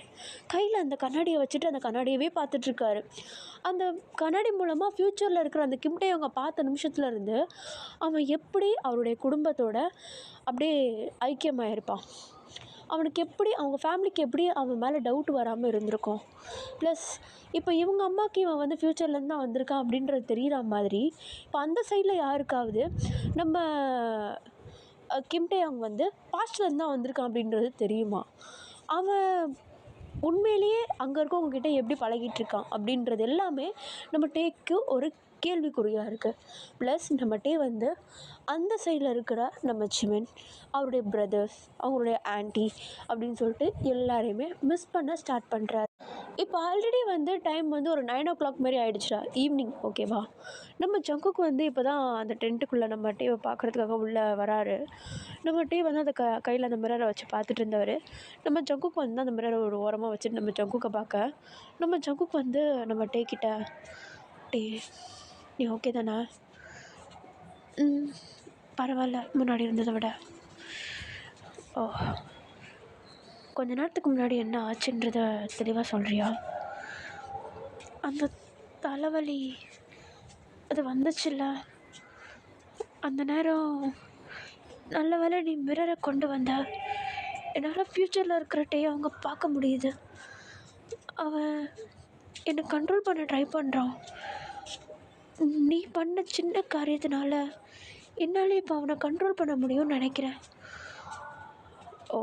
கையில் அந்த கண்ணாடியை வச்சுட்டு அந்த கண்ணாடியவே பார்த்துட்ருக்காரு. அந்த கண்ணாடி மூலமாக ஃப்யூச்சரில் இருக்கிற அந்த கிம் டேயோங்கை பார்த்த நிமிஷத்துலேருந்து அவன் எப்படி அவருடைய குடும்பத்தோட அப்படியே ஐக்கியமாயிருப்பான், அவனுக்கு எப்படி அவங்க ஃபேமிலிக்கு எப்படி அவன் மேலே டவுட் வராமல் இருந்திருக்கும். ப்ளஸ் இப்போ இவங்க அம்மாவுக்கு இவன் வந்து ஃப்யூச்சர்லேருந்து தான் வந்திருக்கான் அப்படின்றது தெரிகிற மாதிரி இப்போ அந்த சைடில் யாருக்காவது நம்ம கிம் டேயோங் வந்து பாஸ்ட்லேருந்து தான் வந்திருக்கான் அப்படின்றது தெரியுமா, அவன் உண்மையிலேயே அங்கே இருக்கவங்கக்கிட்ட எப்படி பழகிட்டுருக்கான் அப்படின்றது எல்லாமே நம்ம டேக்கு ஒரு கேள்விக்குறியாக இருக்குது. ப்ளஸ் நம்ம வந்து அந்த சைடில் இருக்கிற நம்ம ஜிமின், அவருடைய பிரதர்ஸ், அவங்களுடைய ஆன்ட்டி அப்படின்னு சொல்லிட்டு எல்லாரையுமே மிஸ் பண்ண ஸ்டார்ட் பண்ணுறாரு. இப்போ ஆல்ரெடி வந்து டைம் வந்து ஒரு 9 o'clock மாரி ஆகிடுச்சுடா, ஈவினிங். ஓகேவா, நம்ம ஜங்குக்கு வந்து இப்போ தான் அந்த டென்ட்டுக்குள்ளே நம்ம டேவை பார்க்குறதுக்காக உள்ளே வராரு. நம்ம வந்து அந்த கையில் அந்த மிரரை வச்சு பார்த்துட்டு இருந்தவர் நம்ம ஜங்குக்கு வந்து அந்த மிரரை ஒரு ஓரமாக வச்சுட்டு நம்ம ஜங்குக்கை பார்க்க, நம்ம ஜங்குக்கு வந்து நம்ம கிட்ட, நீ ஓகே தானே? பரவாயில்ல, முன்னாடி இருந்ததை விட. ஓ, கொஞ்ச நேரத்துக்கு முன்னாடி என்ன ஆச்சுன்றதை தெளிவாக சொல்கிறியா? அந்த தலைவலி அது வந்துச்சுல்ல, அந்த நேரம் நல்ல வேளை நீ மிரரை கொண்டு வந்த. என்னால் ஃப்யூச்சரில் இருக்கிற டேயை அவங்க பார்க்க முடியுது. அவன் என்னை கண்ட்ரோல் பண்ண ட்ரை பண்ணுறான். நீ பண்ண சின்ன காரியத்தினால என்னால் இப்போ அவனை கண்ட்ரோல் பண்ண முடியும்னு நினைக்கிறேன். ஓ,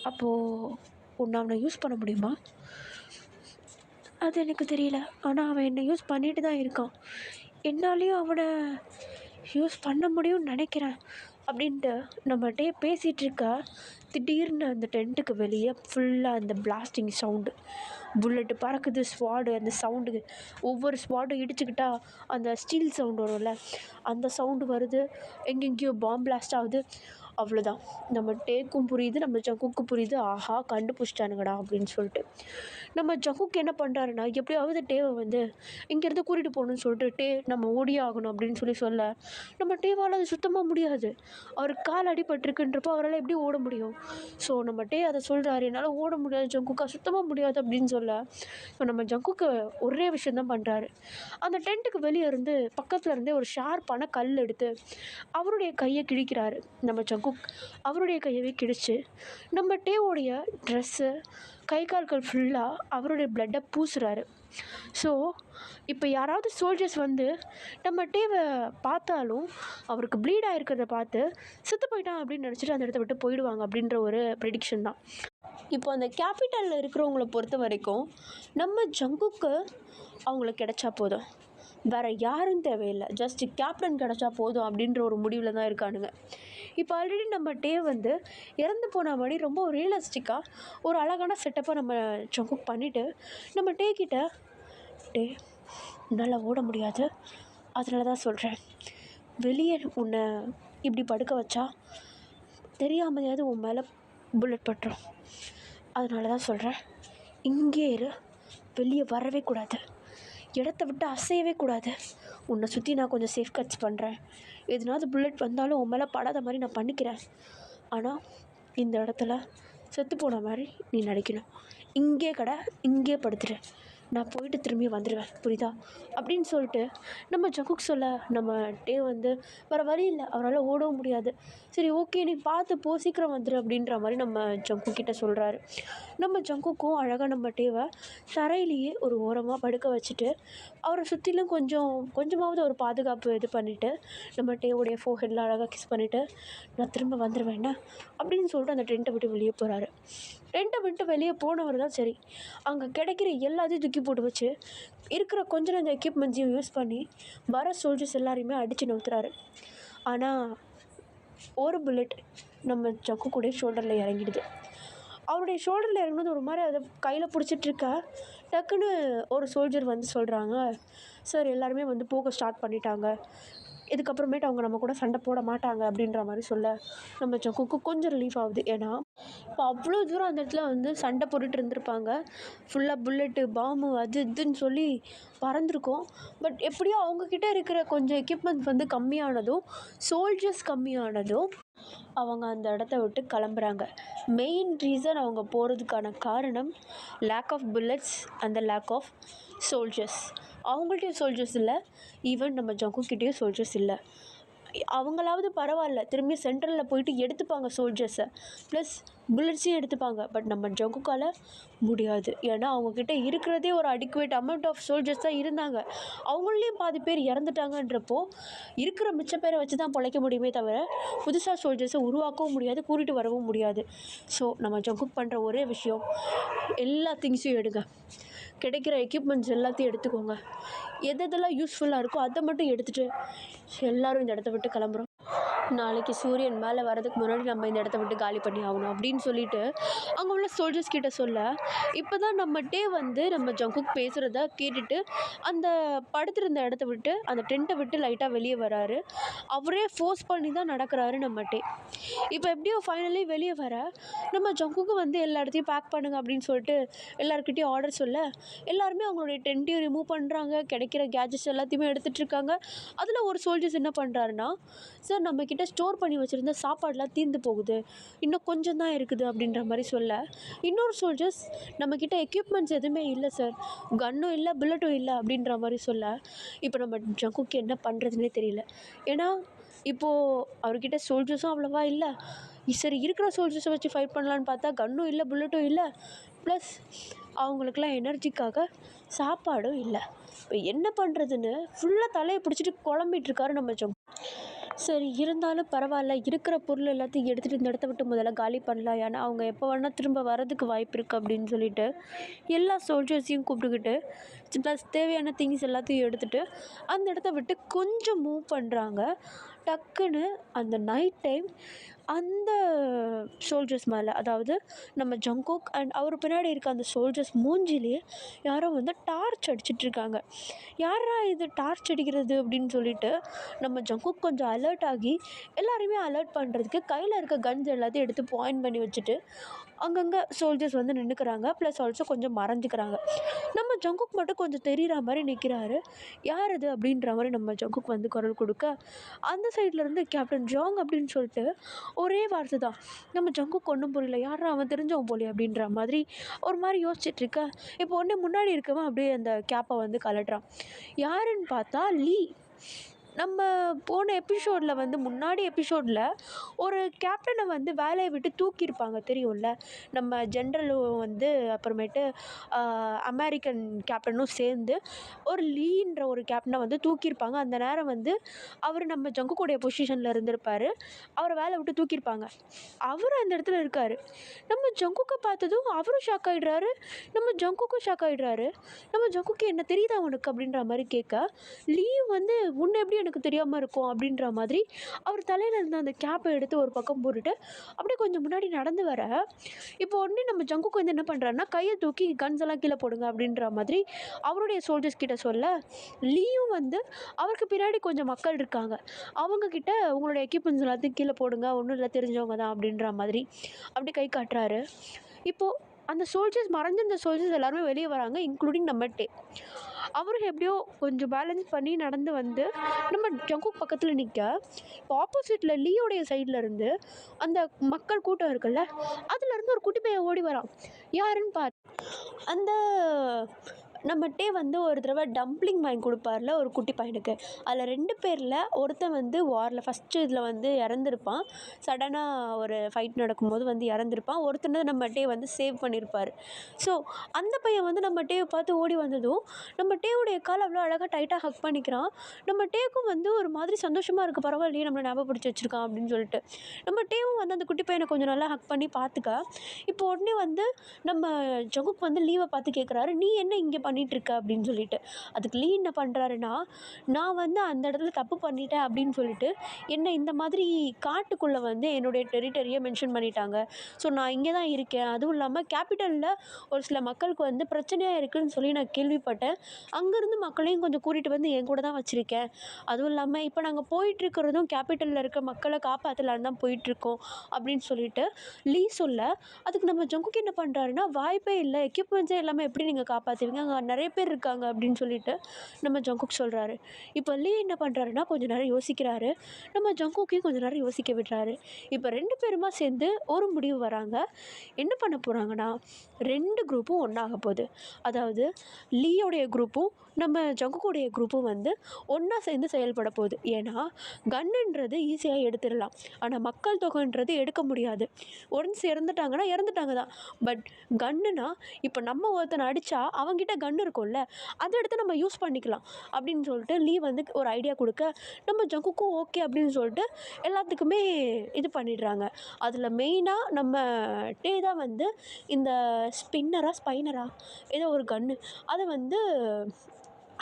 அப்போது உன்னை அவனை யூஸ் பண்ண முடியுமா? அது எனக்கு தெரியல. ஆனால் அவன் என்னை யூஸ் பண்ணிட்டு தான் இருக்கான். என்னாலேயும் அவனை யூஸ் பண்ண முடியும்னு நினைக்கிறேன் அப்படின்ட்டு நம்மகிட்டே பேசிகிட்ருக்க, திடீர்னு அந்த டென்ட்டுக்கு வெளியே ஃபுல்லாக அந்த பிளாஸ்டிங் சவுண்டு, புல்லட்டு பறக்குது, ஸ்வாடு, அந்த சவுண்டு, ஒவ்வொரு ஸ்வாடும் இடிச்சுக்கிட்டா அந்த ஸ்டீல் சவுண்டு வரும்ல, அந்த சவுண்டு வருது. எங்கெங்கேயோ பாம்பு பிளாஸ்ட் ஆகுது. அவ்வளோதான். நம்ம டேக்கும் புரியுது, நம்ம ஜங்குக்கும் புரியுது. ஆஹா, கண்டுபிடிச்சிட்டானுங்கடா அப்படின்னு சொல்லிட்டு நம்ம ஜங்குக்கு என்ன பண்ணுறாருன்னா, எப்படியாவது டேவை வந்து இங்கேருந்து கூட்டிகிட்டு போகணுன்னு சொல்லிட்டு, டே நம்ம ஓடியே ஆகணும் அப்படின்னு சொல்ல, நம்ம டேவால் அது சுத்தமாக முடியாது. அவருக்கு கால் அடிபட்டிருக்குன்றப்போ அவரால் எப்படி ஓட முடியும்? ஸோ நம்ம டே அதை சொல்கிறாரு, என்னால் ஓட முடியாது ஜங்குக்கா, சுத்தமாக முடியாது அப்படின்னு சொல்ல, ஸோ நம்ம ஜங்குக்கு ஒரே விஷயந்தான் பண்ணுறாரு. அந்த டென்ட்டுக்கு வெளியே இருந்து பக்கத்தில் இருந்தே ஒரு ஷார்ப்பான கல் எடுத்து அவருடைய கையை கிழிக்கிறாரு. நம்ம ஜங்குக் அவருடைய கையவே கிழிச்சு நம்ம டேவோடைய ட்ரெஸ்ஸு, கை கால்கள் ஃபுல்லாக அவருடைய பிளட்டை பூசுகிறாரு. ஸோ இப்போ யாராவது சோல்ஜர்ஸ் வந்து நம்ம டேவை பார்த்தாலும் அவருக்கு ப்ளீட் ஆகிருக்கிறத பார்த்து செத்து போயிட்டான் அப்படின்னு நினச்சிட்டு அந்த இடத்த விட்டு போயிடுவாங்க அப்படின்ற ஒரு ப்ரெடிக்ஷன் தான். இப்போ அந்த கேபிட்டலில் இருக்கிறவங்கள பொறுத்த வரைக்கும் நம்ம ஜங்குக்கு அவங்களுக்கு கிடைச்சா போதும், வேறு யாரும் தேவையில்லை, ஜஸ்ட்டு கேப்டன் கிடச்சா போதும் அப்படின்ற ஒரு முடிவில் தான் இருக்கானுங்க. இப்போ ஆல்ரெடி நம்ம டே வந்து இறந்து போன மாதிரி ரொம்ப ரியலிஸ்டிக்காக ஒரு அழகான செட்டப்பை நம்ம ஜங்குக் பண்ணிவிட்டு நம்ம டே கிட்ட, டே உன்னால் ஓட முடியாது, அதனால தான் சொல்கிறேன், வெளியே உன்னை இப்படி படுக்க வச்சா தெரியாமையாவது உன் மேலே புல்லட் பட்டுரும், அதனால தான் சொல்கிறேன், இங்கே இரு, வெளியே வரவே கூடாது, இடத்த விட்டு அசையவே கூடாது, உன்னை சுற்றி நான் கொஞ்சம் சேஃப் கட்ஸ் பண்ணுறேன், எதுனாவது புல்லட் வந்தாலும் உன் மேலே படாத மாதிரி நான் பண்ணிக்கிறேன், ஆனால் இந்த இடத்துல செத்து போன மாதிரி நீ நடிக்கணும், இங்கே இங்கே படுத்துரு, நான் போயிட்டு திரும்பி வந்துடுவேன், புரியுதா அப்படின்னு சொல்லிட்டு நம்ம ஜங்குக் சொல்ல, நம்ம டே வந்து வேறு வழி இல்லை, அவரால் ஓடவும் முடியாது. சரி ஓகே, நீ பார்த்து போ, சீக்கிரம் வந்துடு அப்படின்ற மாதிரி நம்ம ஜங்குக் கிட்ட சொல்கிறாரு. நம்ம ஜங்குக்கும் அழகாக நம்ம டேவை தரையிலேயே ஒரு ஓரமாக படுக்க வச்சுட்டு அவரை சுற்றிலும் கொஞ்சமாவது ஒரு பாதுகாப்பு இது பண்ணிவிட்டு நம்ம டேவுடைய ஃபோர்ஹெட்டில் அழகாக கிஸ் பண்ணிவிட்டு, நான் திரும்ப வந்துடுவேண்ணா அப்படின்னு சொல்லிட்டு அந்த டென்ட்டை விட்டு வெளியே போகிறாரு. டென்ட்டை விட்டு வெளியே போனவர் தான் சரி, அங்கே கிடைக்கிற எல்லாத்தையும் தூக்கி போட்டு வச்சு இருக்கிற கொஞ்சம் அந்த எக்யூப்மெண்ட்ஸையும் யூஸ் பண்ணி வர சோல்ஜர்ஸ் எல்லாரையுமே அடித்து நவுத்துறாரு. ஆனால் ஒரு புல்லட் நம்ம ஜக்கு கூட ஷோல்டரில் இறங்கிடுது. அவருடைய ஷோல்டரில் இறங்கினது ஒரு மாதிரி அதை கையில் பிடிச்சிட்ருக்க, டக்குன்னு ஒரு சோல்ஜர் வந்து சொல்கிறாங்க, சார் எல்லாருமே வந்து போக ஸ்டார்ட் பண்ணிட்டாங்க, இதுக்கப்புறமேட்டு அவங்க நம்ம கூட சண்டை போட மாட்டாங்க அப்படின்ற மாதிரி சொல்ல நம்ம ஜக்குக்கு கொஞ்சம் ரிலீஃப் ஆகுது. ஏன்னா இப்போ அவ்வளோ தூரம் அந்த இடத்துல வந்து சண்டை போட்டுட்டு இருந்திருப்பாங்க, ஃபுல்லாக புல்லட்டு பாம்பு அது இதுன்னு சொல்லி பறந்துருக்கோம். பட் எப்படியோ அவங்கக்கிட்ட இருக்கிற கொஞ்சம் எக்யூப்மெண்ட்ஸ் வந்து கம்மியானதும், சோல்ஜர்ஸ் கம்மியானதும் அவங்க அந்த இடத்த விட்டு கிளம்புறாங்க. மெயின் ரீசன் அவங்க போகிறதுக்கான காரணம் lack of bullets and the lack of soldiers. அவங்கள்ட்டையும் சோல்ஜர்ஸ் இல்லை, ஈவன் நம்ம ஜங்குக்கிட்டேயும் சோல்ஜர்ஸ் இல்லை. அவங்களாவது பரவாயில்ல, திரும்பி சென்ட்ரலில் போயிட்டு எடுத்துப்பாங்க சோல்ஜர்ஸை, ப்ளஸ் புல்லட்ஸையும் எடுத்துப்பாங்க. பட் நம்ம ஜங்குக்கால் முடியாது. ஏன்னா அவங்கக்கிட்ட இருக்கிறதே ஒரு அடிக்குவேட் அமௌண்ட் ஆஃப் சோல்ஜர்ஸ் தான் இருந்தாங்க. அவங்களையும் பாதி பேர் இறந்துட்டாங்கன்றப்போ இருக்கிற மிச்ச பேரை வச்சு தான் பிழைக்க முடியுமே தவிர புதுசாக சோல்ஜர்ஸை உருவாக்கவும் முடியாது, கூட்டிகிட்டு வரவும் முடியாது. ஸோ நம்ம ஜங்குக் பண்ணுற ஒரே விஷயம், எல்லா திங்ஸையும் எடுங்க, கிடைக்கிற எக்யூப்மெண்ட்ஸ் எல்லாத்தையும் எடுத்துக்கோங்க, எதெல்லாம் யூஸ்ஃபுல்லாக இருக்கோ அதை மட்டும் எடுத்துகிட்டு எல்லோரும் இந்த இடத்த விட்டு கிளம்புறோம், நாளைக்கு சூரியன் மேலே வரதுக்கு முன்னாடி நம்ம இந்த இடத்த விட்டு காலி பண்ணி ஆகணும் அப்படின்னு சொல்லிட்டு அங்கே உள்ள சோல்ஜர்ஸ் கிட்ட சொல்ல, இப்போ தான் நம்ம டே வந்து நம்ம ஜங்குக் பேசுகிறத கேட்டுட்டு அந்த படுத்திருந்த இடத்த விட்டு அந்த டென்ட்டை விட்டு லைட்டாக வெளியே வராரு. அவரே ஃபோர்ஸ் பண்ணி தான் நடக்கிறாரு நம்ம டே. இப்போ எப்படியோ ஃபைனலி வெளியே வர நம்ம ஜங்குக்கு வந்து எல்லா இடத்தையும் பேக் பண்ணுங்க அப்படின்னு சொல்லிட்டு எல்லாருக்கிட்டையும் ஆர்டர் சொல்ல, எல்லாருமே அவங்களுடைய டென்ட்டையும் ரிமூவ் பண்ணுறாங்க, கிடைக்கிற கேஜெட்ஸ் எல்லாத்தையுமே எடுத்துகிட்டு இருக்காங்க. அதில் ஒரு சோல்ஜர்ஸ் என்ன பண்ணுறாருன்னா, சார் நம்மக்கிட்ட நம்மக்கிட்ட ஸ்டோர் பண்ணி வச்சுருந்த சாப்பாடெலாம் தீர்ந்து போகுது, இன்னும் கொஞ்சம் தான் இருக்குது அப்படின்ற மாதிரி சொல்ல, இன்னொரு சோல்ஜர்ஸ் நம்மக்கிட்ட எக்யூப்மெண்ட்ஸ் எதுவுமே இல்லை சார், கன்னும் இல்லை புல்லட்டும் இல்லை அப்படின்ற மாதிரி சொல்ல, இப்போ நம்ம ஜங்குக்கு என்ன பண்ணுறதுனே தெரியல. ஏன்னா இப்போது அவர்கிட்ட சோல்ஜர்ஸும் அவ்வளோவா இல்லை. சரி இருக்கிற சோல்ஜர்ஸை வச்சு ஃபைட் பண்ணலான்னு பார்த்தா கன்னும் இல்லை புல்லட்டும் இல்லை, ப்ளஸ் அவங்களுக்கெல்லாம் எனர்ஜிக்காக சாப்பாடும் இல்லை. இப்போ என்ன பண்ணுறதுன்னு ஃபுல்லாக தலையை பிடிச்சிட்டு குழம்பிட்டுருக்காரு நம்ம ஜங்கு. சரி இருந்தாலும் பரவாயில்ல, இருக்கிற பொருள் எல்லாத்தையும் எடுத்துகிட்டு இந்த இடத்த விட்டு முதல்ல காலி பண்ணலாம், ஏன்னா அவங்க எப்போ வேணால் திரும்ப வரதுக்கு வாய்ப்பு இருக்குது அப்படின்னு சொல்லிட்டு எல்லா சோல்ஜர்ஸையும் கூப்பிட்டுக்கிட்டு ப்ளஸ் தேவையான திங்ஸ் எல்லாத்தையும் எடுத்துகிட்டு அந்த இடத்த விட்டு கொஞ்சம் மூவ் பண்ணுறாங்க. டக்குன்னு அந்த நைட் டைம் அந்த சோல்ஜர்ஸ் மேலே, அதாவது நம்ம ஜங்கோக் அண்ட் அவர் பின்னாடி இருக்க அந்த சோல்ஜர்ஸ் மூஞ்சிலேயே யாரோ வந்து டார்ச் அடிச்சிட்ருக்காங்க. யாரா இது டார்ச் அடிக்கிறது அப்படின்னு சொல்லிட்டு நம்ம ஜங்கோக் கொஞ்சம் அலர்ட் ஆகி எல்லாரையுமே அலர்ட் பண்ணுறதுக்கு கையில் இருக்க கன்ஸ் எல்லாத்தையும் எடுத்து பாயிண்ட் பண்ணி வச்சுட்டு அங்கங்கே சோல்ஜர்ஸ் வந்து நின்றுக்கிறாங்க. ப்ளஸ் ஆல்சோ கொஞ்சம் மறைஞ்சிக்கிறாங்க. நம்ம ஜங்குக் மட்டும் கொஞ்சம் தெரிகிற மாதிரி நிற்கிறாரு. யார் அது அப்படின்ற மாதிரி நம்ம ஜங்குக் வந்து குரல் கொடுக்க, அந்த சைட்லேருந்து கேப்டன் ஜாங் அப்படின்னு சொல்லிட்டு ஒரே வார்த்தை தான். நம்ம ஜங்குக் ஒன்றும் புரியல, யாரா அவன் தெரிஞ்சவன் போலே அப்படின்ற மாதிரி ஒரு மாதிரி யோசிச்சுட்ருக்க, இப்போ உடனே முன்னாடி இருக்கவன் அப்படியே அந்த கேப்பை வந்து கலட்டுறான். யாருன்னு பார்த்தா லீ. நம்ம போன எபிசோடில் வந்து முன்னாடி எபிசோடில் ஒரு கேப்டனை வந்து வேலையை விட்டு தூக்கியிருப்பாங்க தெரியும்ல, நம்ம ஜென்ரலும் வந்து அப்புறமேட்டு அமெரிக்கன் கேப்டனும் சேர்ந்து ஒரு லீன்ற ஒரு கேப்டனை வந்து தூக்கியிருப்பாங்க. அந்த நேரம் வந்து அவர் நம்ம ஜங்குக்குடைய பொசிஷனில் இருந்திருப்பார். அவரை வேலை விட்டு தூக்கியிருப்பாங்க. அவர் அந்த இடத்துல இருக்கார். நம்ம ஜங்குக்கை பார்த்ததும் அவரும் ஷாக் ஆகிடுறாரு, நம்ம ஜங்குக்கும் ஷாக் ஆகிடுறாரு. நம்ம ஜங்குக்கு என்ன தெரியுதா உனக்கு அப்படின்ற மாதிரி கேட்க, லீ வந்து உன்னை எப்படி எனக்கு தெரியாமல் இருக்கும் அப்படின்ற மாதிரி அவர் தலையில் இருந்த அந்த கேப்பை எடுத்து ஒரு பக்கம் போட்டுட்டு அப்படியே கொஞ்சம் முன்னாடி நடந்து வர, இப்போ உடனே நம்ம ஜங்குக்கு வந்து என்ன பண்ணுறாருன்னா கையை தூக்கி கன்ஸ் எல்லாம் கீழே போடுங்க அப்படின்ற மாதிரி அவருடைய சோல்ஜர்ஸ் கிட்ட சொல்ல, லீயும் வந்து அவருக்கு பின்னாடி கொஞ்சம் மக்கள் இருக்காங்க, அவங்கக்கிட்ட உங்களுடைய எக்யூப்மெண்ட்ஸ் எல்லாத்தையும் கீழே போடுங்க, ஒன்றும் இல்லை தெரிஞ்சவங்க தான் அப்படின்ற மாதிரி அப்படி கை காட்டுறாரு. இப்போது அந்த சோல்ஜர்ஸ் மறைஞ்சிருந்த சோல்ஜர்ஸ் எல்லாருமே வெளியே வராங்க, இன்க்ளூடிங் நம்ம டே. அவரும் எப்படியோ கொஞ்சம் பேலன்ஸ் பண்ணி நடந்து வந்து நம்ம ஜங்குக் பக்கத்தில் நிற்க, இப்போ ஆப்போசிட்டில் லீயோடைய சைடில் இருந்து அந்த மக்கள் கூட்டம் இருக்குல்ல, அதுலேருந்து ஒரு குட்டி பையன் ஓடி வரான். யாருன்னு பார்த்து அந்த நம்ம டே வந்து ஒரு தடவை டம்ப்ளிங் வாங்கி கொடுப்பார்ல ஒரு குட்டி பையனுக்கு, அதில் 2 பேரில் ஒருத்தன் வந்து வாரில் ஃபஸ்ட்டு இதில் வந்து இறந்துருப்பான். சடனாக ஒரு ஃபைட் நடக்கும்போது வந்து இறந்துருப்பான். ஒருத்தனை நம்ம டே வந்து சேவ் பண்ணியிருப்பார். ஸோ அந்த பையன் வந்து நம்ம டேவை பார்த்து ஓடி வந்ததும் நம்ம டேவுடைய கால் அவ்வளோ அழகாக டைட்டாக ஹக் பண்ணிக்கிறான். நம்ம டேக்கும் வந்து ஒரு மாதிரி சந்தோஷமாக இருக்குது, பரவாயில்லையே நம்மளை ஞாபகம் பிடிச்சி வச்சுருக்கான் அப்படின்னு சொல்லிட்டு. நம்ம டேவும் வந்து அந்த குட்டி பையனை கொஞ்சம் நல்லா ஹக் பண்ணி பார்த்துக்க, இப்போ உடனே வந்து நம்ம ஜங்குக் வந்து லீவை பார்த்து கேட்குறாரு, நீ என்ன இங்கே பண்ணிகிட்ருக்க அப்படின்னு சொல்லிட்டு. அதுக்கு லீ என்ன பண்ணுறாருன்னா, நான் வந்து அந்த இடத்துல தப்பு பண்ணிட்டேன் அப்படின்னு சொல்லிட்டு என்னை இந்த மாதிரி காட்டுக்குள்ளே வந்து என்னுடைய டெரிட்டரியை மென்ஷன் பண்ணிட்டாங்க. ஸோ நான் இங்கே தான் இருக்கேன், அதுவும் இல்லாமல் கேபிட்டலில் ஒரு சில மக்களுக்கு வந்து பிரச்சனையாக இருக்குதுன்னு சொல்லி நான் கேள்விப்பட்டேன், அங்கேருந்து மக்களையும் கொஞ்சம் கூட்டிகிட்டு வந்து என் கூட தான் வச்சுருக்கேன், அதுவும் இல்லாமல் இப்போ நாங்கள் போயிட்டுருக்கிறதும் கேபிட்டலில் இருக்க மக்களை காப்பாற்றலான்னு தான் போயிட்டுருக்கோம் அப்படின்னு சொல்லிட்டு லீ சொல்ல, அதுக்கு நம்ம ஜங்குக்கு என்ன பண்ணுறாருன்னா, வாய்ப்பே இல்லை, எக்யூப்மெண்ட்ஸே எல்லாமே எப்படி நீங்கள் காப்பாற்றுவீங்க, அங்கே நிறைய பேர் இருக்காங்க அப்படின்னு சொல்லிட்டு நம்ம ஜங்குக் சொல்கிறாரு. இப்போ லீ என்ன பண்ணுறாருன்னா கொஞ்சம் நேரம் யோசிக்கிறாரு, நம்ம ஜங்குக்கையும் கொஞ்சம் நேரம் யோசிக்க விடுறாரு. இப்போ 2 பேருமா சேர்ந்து ஒரு முடிவு வராங்க. என்ன பண்ண போகிறாங்கன்னா, 2 குரூப்பும் ஒன்றாக போகுது. அதாவது லீயோடைய குரூப்பும் நம்ம ஜங்குக்குடைய குரூப்பும் வந்து ஒன்றா சேர்ந்து செயல்பட போகுது. ஏன்னா கன்னுன்றது ஈஸியாக எடுத்துடலாம், ஆனால் மக்கள் தொகைன்றது எடுக்க முடியாது. ஒன்ஸ் இறந்துட்டாங்கன்னா இறந்துட்டாங்க தான். பட் கன்னுனா இப்போ நம்ம ஒருத்தனை அடித்தா அவங்ககிட்ட கன்று இருக்கும்ல, அதை எடுத்து நம்ம யூஸ் பண்ணிக்கலாம் அப்படின்னு சொல்லிட்டு லீ வந்து ஒரு ஐடியா கொடுக்க, நம்ம ஜங்குக்கும் ஓகே அப்படின்னு சொல்லிட்டு எல்லாத்துக்குமே இது பண்ணிடுறாங்க. அதில் மெயினாக நம்ம டே தான் வந்து இந்த ஸ்பைனரா ஏதோ ஒரு கன்று அதை வந்து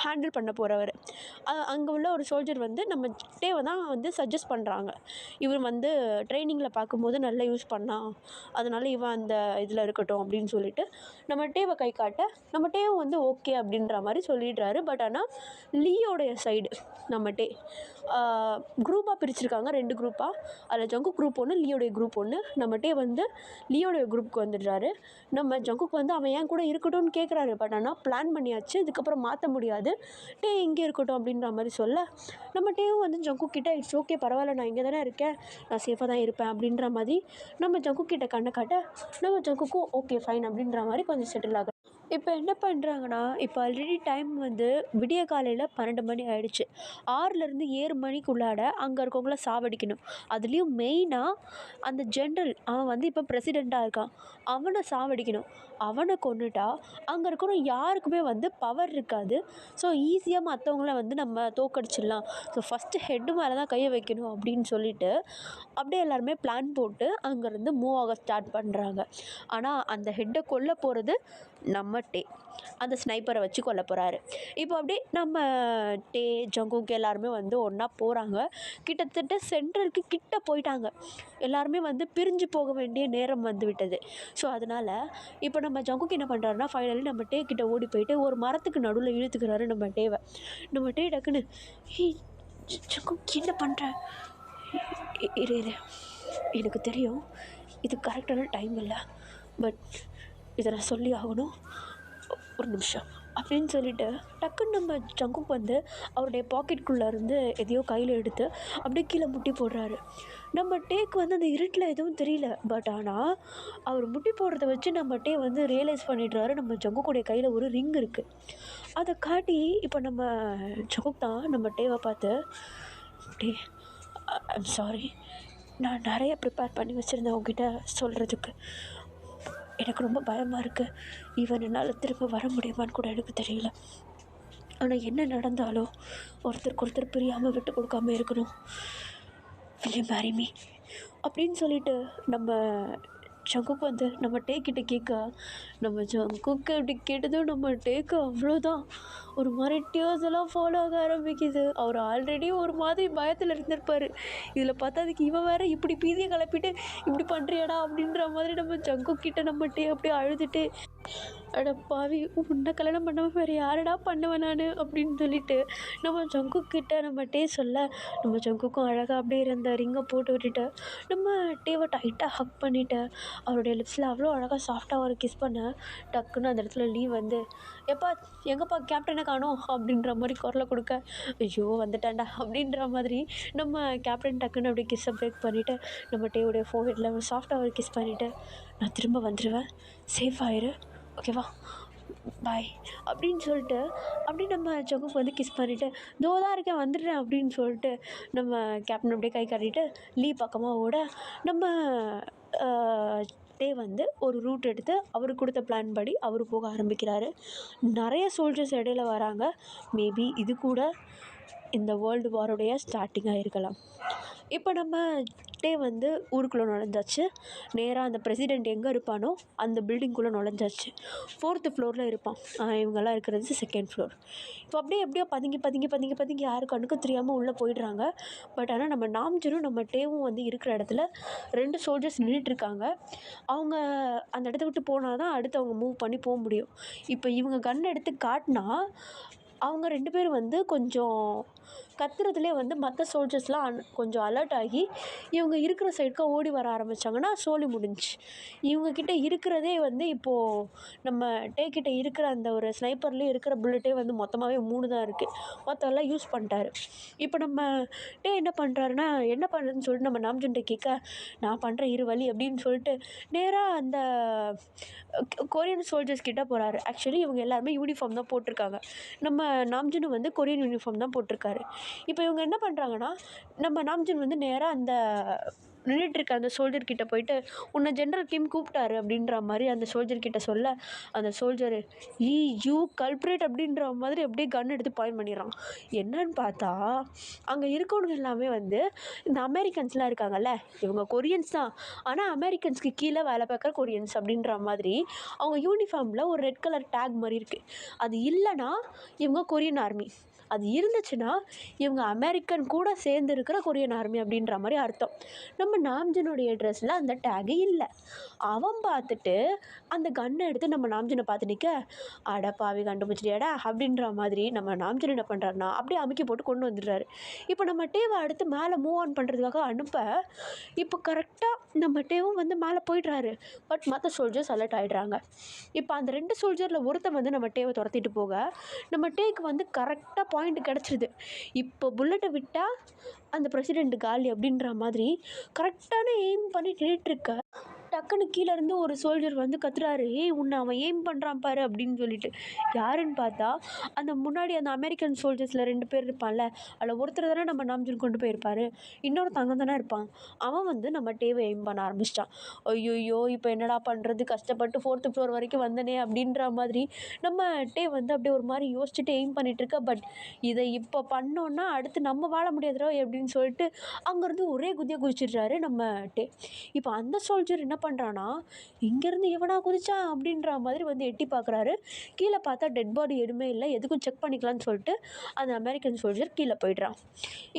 ஹேண்டில் பண்ண போகிறவர். அங்கே உள்ள ஒரு சோல்ஜர் வந்து நம்ம டேவை தான் வந்து சஜஸ்ட் பண்ணுறாங்க, இவர் வந்து ட்ரைனிங்கில் பார்க்கும்போது நல்லா யூஸ் பண்ணான், அதனால் இவன் அந்த இதில் இருக்கட்டும் அப்படின்னு சொல்லிட்டு நம்ம டேவை கை காட்ட, நம்ம டேவும் வந்து ஓகே அப்படின்ற மாதிரி சொல்லிடுறாரு. பட் ஆனால் லீயோடைய சைடு நம்ம டே குரூப்பாக பிரிச்சுருக்காங்க, 2 குரூப்பாக. அதில் ஜங்குக் குரூப் ஒன்று, லீயோடைய குரூப் ஒன்று. நம்ம டே வந்து லீயோடைய குரூப்புக்கு வந்துடுறாரு. நம்ம ஜங்குக் வந்து அவன் ஏன் கூட இருக்கட்டும்னு கேட்குறாரு. பட் ஆனால் பிளான் பண்ணியாச்சு, இதுக்கப்புறம் மாற்ற முடியாது, முடியாது, டே இங்கே இருக்கட்டும் அப்படின்ற மாதிரி சொல்ல, நம்ம டேவும் வந்து ஜங்குக் கிட்ட இட்ஸ் ஓகே பரவாயில்ல, நான் இங்கே தானே இருக்கேன், நான் சேஃபாக தான் இருப்பேன் அப்படின்ற மாதிரி நம்ம ஜங்குக் கிட்ட கண்ணை காட்ட, நம்ம ஜங்குக்கும் ஓகே ஃபைன் அப்படின்ற மாதிரி கொஞ்சம் செட்டில் ஆகும். இப்போ என்ன பண்ணுறாங்கன்னா, இப்போ ஆல்ரெடி டைம் வந்து விடிய காலையில் 12 மணி ஆயிடுச்சு. 6லேருந்து 7 மணிக்குள்ளாட அங்கே இருக்கவங்கள சாவடிக்கணும். அதுலேயும் மெயினாக அந்த ஜென்ரல் அவன் வந்து இப்போ பிரசிடெண்ட்டாக இருக்கான், அவனை சாவடிக்கணும். அவனை கொன்னுட்டா அங்கே இருக்கிற யாருக்குமே வந்து பவர் இருக்காது. ஸோ ஈஸியாக மற்றவங்கள வந்து நம்ம தோக்கடிச்சிடலாம். ஸோ ஃபஸ்ட்டு ஹெட்டு மேலே தான் கையை வைக்கணும் அப்படின்னு சொல்லிட்டு அப்படியே எல்லாருமே பிளான் போட்டு அங்கேருந்து மூவ் ஆக ஸ்டார்ட் பண்ணுறாங்க. ஆனால் அந்த ஹெட்டை கொல்ல போகிறது நம்ம டே, அந்த ஸ்னைப்பரை வச்சு கொல்ல போகிறாரு. இப்போ அப்படியே நம்ம டே ஜங்குக் எல்லாருமே வந்து ஒன்றா போகிறாங்க. கிட்டத்தட்ட சென்ட்ரலுக்கு கிட்ட போயிட்டாங்க. எல்லாருமே வந்து பிரிஞ்சு போக வேண்டிய நேரம் வந்து விட்டது. ஸோ அதனால் இப்போ நம்ம ஜங்குக் என்ன பண்ணுறாருன்னா, ஃபைனலி நம்ம டே கிட்ட ஓடி போயிட்டு ஒரு மரத்துக்கு நடுவில் இழுத்துக்கிறாரு நம்ம டேவை. நம்ம டே டக்குன்னு ஜங்குக் என்ன பண்ணுற, இரு இரு, எனக்கு தெரியும் இது கரெக்டான டைம் இல்லை, பட் இதை நான் சொல்லி ஆகணும், ஒரு நிமிஷம் அப்படின்னு சொல்லிட்டு டக்குன்னு நம்ம ஜங்குக் வந்து அவருடைய பாக்கெட்டுக்குள்ளே இருந்து எதையோ கையில் எடுத்து அப்படியே கீழே முட்டி போடுறாரு. நம்ம டேக்கு வந்து அந்த இருட்டில் எதுவும் தெரியல, பட் ஆனால் அவர் முட்டி போடுறத வச்சு நம்ம டே வந்து ரியலைஸ் பண்ணிடுறாரு நம்ம ஜங்குக்குடைய கையில் ஒரு ரிங் இருக்குது. அதை காட்டி இப்போ நம்ம ஜங்குக் தான் நம்ம டேவை பார்த்து, டே ஐம் சாரி, நான் நிறைய ப்ரிப்பேர் பண்ணி வச்சுருந்தேன் உங்ககிட்ட சொல்கிறதுக்கு, எனக்கு ரொம்ப பயமாக இருக்குது, ஈவன் என்னால் திரும்ப வர முடியுமான்னு கூட எனக்கு தெரியல, ஆனால் என்ன நடந்தாலும் ஒருத்தருக்கு ஒருத்தர் பிரியாமல் விட்டு கொடுக்காம இருக்கணும், will you marry me அப்படின்னு சொல்லிட்டு நம்ம ஜங்குக் வந்து நம்ம டேக்கிட்ட கேட்க, நம்ம ஜங்குக்கு அப்படி கேட்டதும் நம்ம டேக்கு அவ்வளோதான் ஒரு மாதிரி டியர்ஸ் எல்லாம் ஃபாலோ ஆக ஆரம்பிக்குது. அவர் ஆல்ரெடி ஒரு மாதிரி பயத்தில் இருந்திருப்பார், இதில் பார்த்தா அதுக்கு இவன் வேறு இப்படி பீதியை கிளப்பிட்டு இப்படி பண்ணுறியாடா அப்படின்ற மாதிரி நம்ம ஜங்குக் கிட்ட நம்ம டே அப்படியே அழுதுட்டு, அட பாவி, உன்னை கல்யாணம் பண்ணாமல் வேறு யாரடா பண்ணுவேன் நான் அப்படின்னு சொல்லிட்டு நம்ம ஜங்குக் கிட்ட நம்ம டே சொல்ல, நம்ம ஜங்குக்கும் அழகாக அப்படியே இருந்த ரிங்கை போட்டு விட்டுட்டு நம்ம டேவை டைட்டாக ஹக் பண்ணிவிட்டு அவருடைய லிப்ஸில் அவ்வளோ அழகாக சாஃப்டாக ஒரு கிஸ் பண்ண, டக்குன்னு அந்த இடத்துல லீவ் வந்து, எப்பா எங்கப்பா கேப்டனை காணோம் அப்படின்ற மாதிரி குரலை கொடுக்க, ஐயோ வந்துட்டான்டா அப்படின்ற மாதிரி நம்ம கேப்டன் டக்குன்னு அப்படியே கிஸ்ஸை பிரேக் பண்ணிவிட்டு நம்ம டேவுடைய ஃபோர்ஹெட்டில் சாஃப்டாக ஒரு கிஸ் பண்ணிவிட்டு, நான் திரும்ப வந்துடுவேன், சேஃப் ஆயிரு, ஓகேவா, பாய் அப்படின்னு சொல்லிட்டு அப்படி நம்ம ஜங்குக் வந்து கிஸ் பண்ணிவிட்டு, தோதான் இருக்கேன் வந்துடுறேன் அப்படின்னு சொல்லிட்டு நம்ம கேப்டன் அப்படியே கை காட்டிட்டு லீ பக்கமாக ஓட, நம்ம டே வந்து ஒரு ரூட் எடுத்து அவர் கொடுத்த பிளான் படி அவர் போக ஆரம்பிக்கிறாரு. நிறைய சோல்ஜர்ஸ் இடையில வராங்க. மேபி இது கூட இந்த வேர்ல்டு வாரோடைய ஸ்டார்டிங்காக இருக்கலாம். இப்போ நம்ம டே வந்து ஊருக்குள்ளே நுழைஞ்சாச்சு. நேராக அந்த பிரசிடெண்ட் எங்கே இருப்பானோ அந்த பில்டிங்குள்ளே நுழைஞ்சாச்சு. 4th ஃப்ளோரில் இருப்பான். இவங்கெல்லாம் இருக்கிறது 2nd ஃப்ளோர். இப்போ அப்படியே எப்படியோ பதுங்கி பதுங்கி பதுங்கி பதுங்கி யாரு கண்ணுக்கும் தெரியாமல் உள்ளே போயிடுறாங்க. பட் ஆனால் நம்ம நாம்ஜனும் நம்ம டேவும் வந்து இருக்கிற இடத்துல 2 சோல்ஜர்ஸ் நின்றுட்டுருக்காங்க. அவங்க அந்த இடத்த விட்டு போனால் தான் அடுத்து அவங்க மூவ் பண்ணி போக முடியும். இப்போ இவங்க கன் எடுத்து காட்டினா அவங்க 2 பேரும் வந்து கொஞ்சம் கத்துறதுலேயே வந்து மற்ற சோல்ஜர்ஸ்லாம் கொஞ்சம் அலர்ட் ஆகி இவங்க இருக்கிற சைடுக்கு ஓடி வர ஆரம்பித்தாங்கன்னா சோலி முடிஞ்சு. இவங்கக்கிட்ட இருக்கிறதே வந்து இப்போது நம்ம டேக்கிட்ட இருக்கிற அந்த ஒரு ஸ்னைப்பர்லேயே இருக்கிற புல்லட்டே வந்து மொத்தமாகவே 3 தான் இருக்குது. மற்றெல்லாம் யூஸ் பண்ணிட்டாரு. இப்போ நம்ம டே என்ன பண்ணுறாருன்னா, என்ன பண்ணுறதுன்னு சொல்லிட்டு நம்ம நாம்ஜன்ட்ட கேட்க, நான் பண்ணுறேன் இரு வழி அப்படின்னு சொல்லிட்டு நேராக அந்த கொரியன் சோல்ஜர்ஸ் கிட்டே போகிறாரு. ஆக்சுவலி இவங்க எல்லாருமே யூனிஃபார்ம் தான் போட்டிருக்காங்க. நம்ம நாம்ஜுன் வந்து கொரியன் யூனிஃபார்ம் தான் போட்டிருக்காரு. இப்போ இவங்க என்ன பண்ணுறாங்கன்னா, நம்ம நாம்ஜுன் வந்து நேராக அந்த நின்றுட்டுருக்க அந்த சோல்ஜர்கிட்ட போயிட்டு, உன்னை ஜென்ரல் கிம் கூப்பிட்டாரு அப்படின்ற மாதிரி அந்த சோல்ஜர்கிட்ட சொல்ல, அந்த சோல்ஜரு யூ கல்ப்ரேட் அப்படின்ற மாதிரி அப்படியே கன் எடுத்து பாயிண்ட் பண்ணிடுறான். என்னன்னு பார்த்தா அங்கே இருக்கவங்க எல்லாமே வந்து இந்த அமெரிக்கன்ஸ்லாம் இருக்காங்கல்ல, இவங்க கொரியன்ஸ் தான், ஆனால் அமெரிக்கன்ஸ்க்கு கீழே வேலை பார்க்குற கொரியன்ஸ் அப்படின்ற மாதிரி அவங்க யூனிஃபார்மில் ஒரு ரெட் கலர் டேக் மாதிரி இருக்குது. அது இல்லைன்னா இவங்க கொரியன் ஆர்மி, அது இருந்துச்சுன்னா இவங்க அமெரிக்கன் கூட சேர்ந்து இருக்கிற கொரியன் ஆர்மி அப்படின்ற மாதிரி அர்த்தம். நம்ம நாம்ஜினுடைய ட்ரெஸ்ஸில் அந்த டேகு இல்லை. அவன் பார்த்துட்டு அந்த கன்னை எடுத்து நம்ம நாம்ஜினை பார்த்து நிற்க, அட பாவி கண்டுபிடிச்சிட்டியாடா அப்படின்ற மாதிரி நம்ம நாம்ஜின் என்ன பண்ணுறாருனா அப்படியே அமுக்கி போட்டு கொண்டு வந்துடுறாரு. இப்போ நம்ம டேவை அடுத்து மேலே மூவ் ஆன் பண்ணுறதுக்காக அனுப்ப, இப்போ கரெக்டாக நம்ம டேவும் வந்து மேலே போயிடுறாரு. பட் மற்ற சோல்ஜர்ஸ் அலர்ட் ஆகிடுறாங்க. இப்போ அந்த 2 சோல்ஜரில் ஒருத்தன் வந்து நம்ம டேவை துரத்திட்டு போக, நம்ம டேக்கு வந்து கரெக்டாக பாயிண்ட் கிடச்சிருது. இப்போ புல்லட்டை விட்டால் அந்த பிரசிடெண்ட் காலி அப்படின்ற மாதிரி கரெக்டான எய்ம் பண்ணி நின்றுட்டுருக்க, டக்குன்னு கீழேருந்து ஒரு சோல்ஜர் வந்து கத்துறாரு, ஏய் உன்னை அவன் எய்ம் பண்ணுறான் பாரு அப்படின்னு சொல்லிட்டு. யாருன்னு பார்த்தா அந்த முன்னாடி அந்த அமெரிக்கன் சோல்ஜர்ஸில் 2 பேர் இருப்பான்ல, அதில் ஒருத்தர் தானே நம்ம நாம்ஜின் கொண்டு போயிருப்பாரு, இன்னொரு தங்கம் தானே இருப்பான். அவன் வந்து நம்ம டேவை எய்ம் பண்ண ஆரம்பிச்சிட்டான். ஐயோ இப்போ என்னடா பண்ணுறது, கஷ்டப்பட்டு 4th ஃப்ளோர் வரைக்கும் வந்தனே அப்படின்ற மாதிரி நம்ம டே வந்து அப்படியே ஒரு மாதிரி யோசிச்சுட்டு எய்ம் பண்ணிகிட்ருக்க. பட் இதை இப்போ பண்ணோன்னா அடுத்து நம்ம வாழ முடியாதுரோ அப்படின்னு சொல்லிட்டு அங்கேருந்து ஒரே குதியை குதிச்சிடுறாரு நம்ம டே. இப்போ அந்த சோல்ஜர் என்ன பண்ணுறான்னா, இங்கேருந்து எவனா குதிச்சான் அப்படின்ற மாதிரி வந்து எட்டி பார்க்குறாரு. கீழே பார்த்தா டெட் பாடி எதுவுமே இல்லை, எதுக்கும் செக் பண்ணிக்கலான்னு சொல்லிட்டு அந்த அமெரிக்கன் சோல்ஜர் கீழே போய்ட்றான்.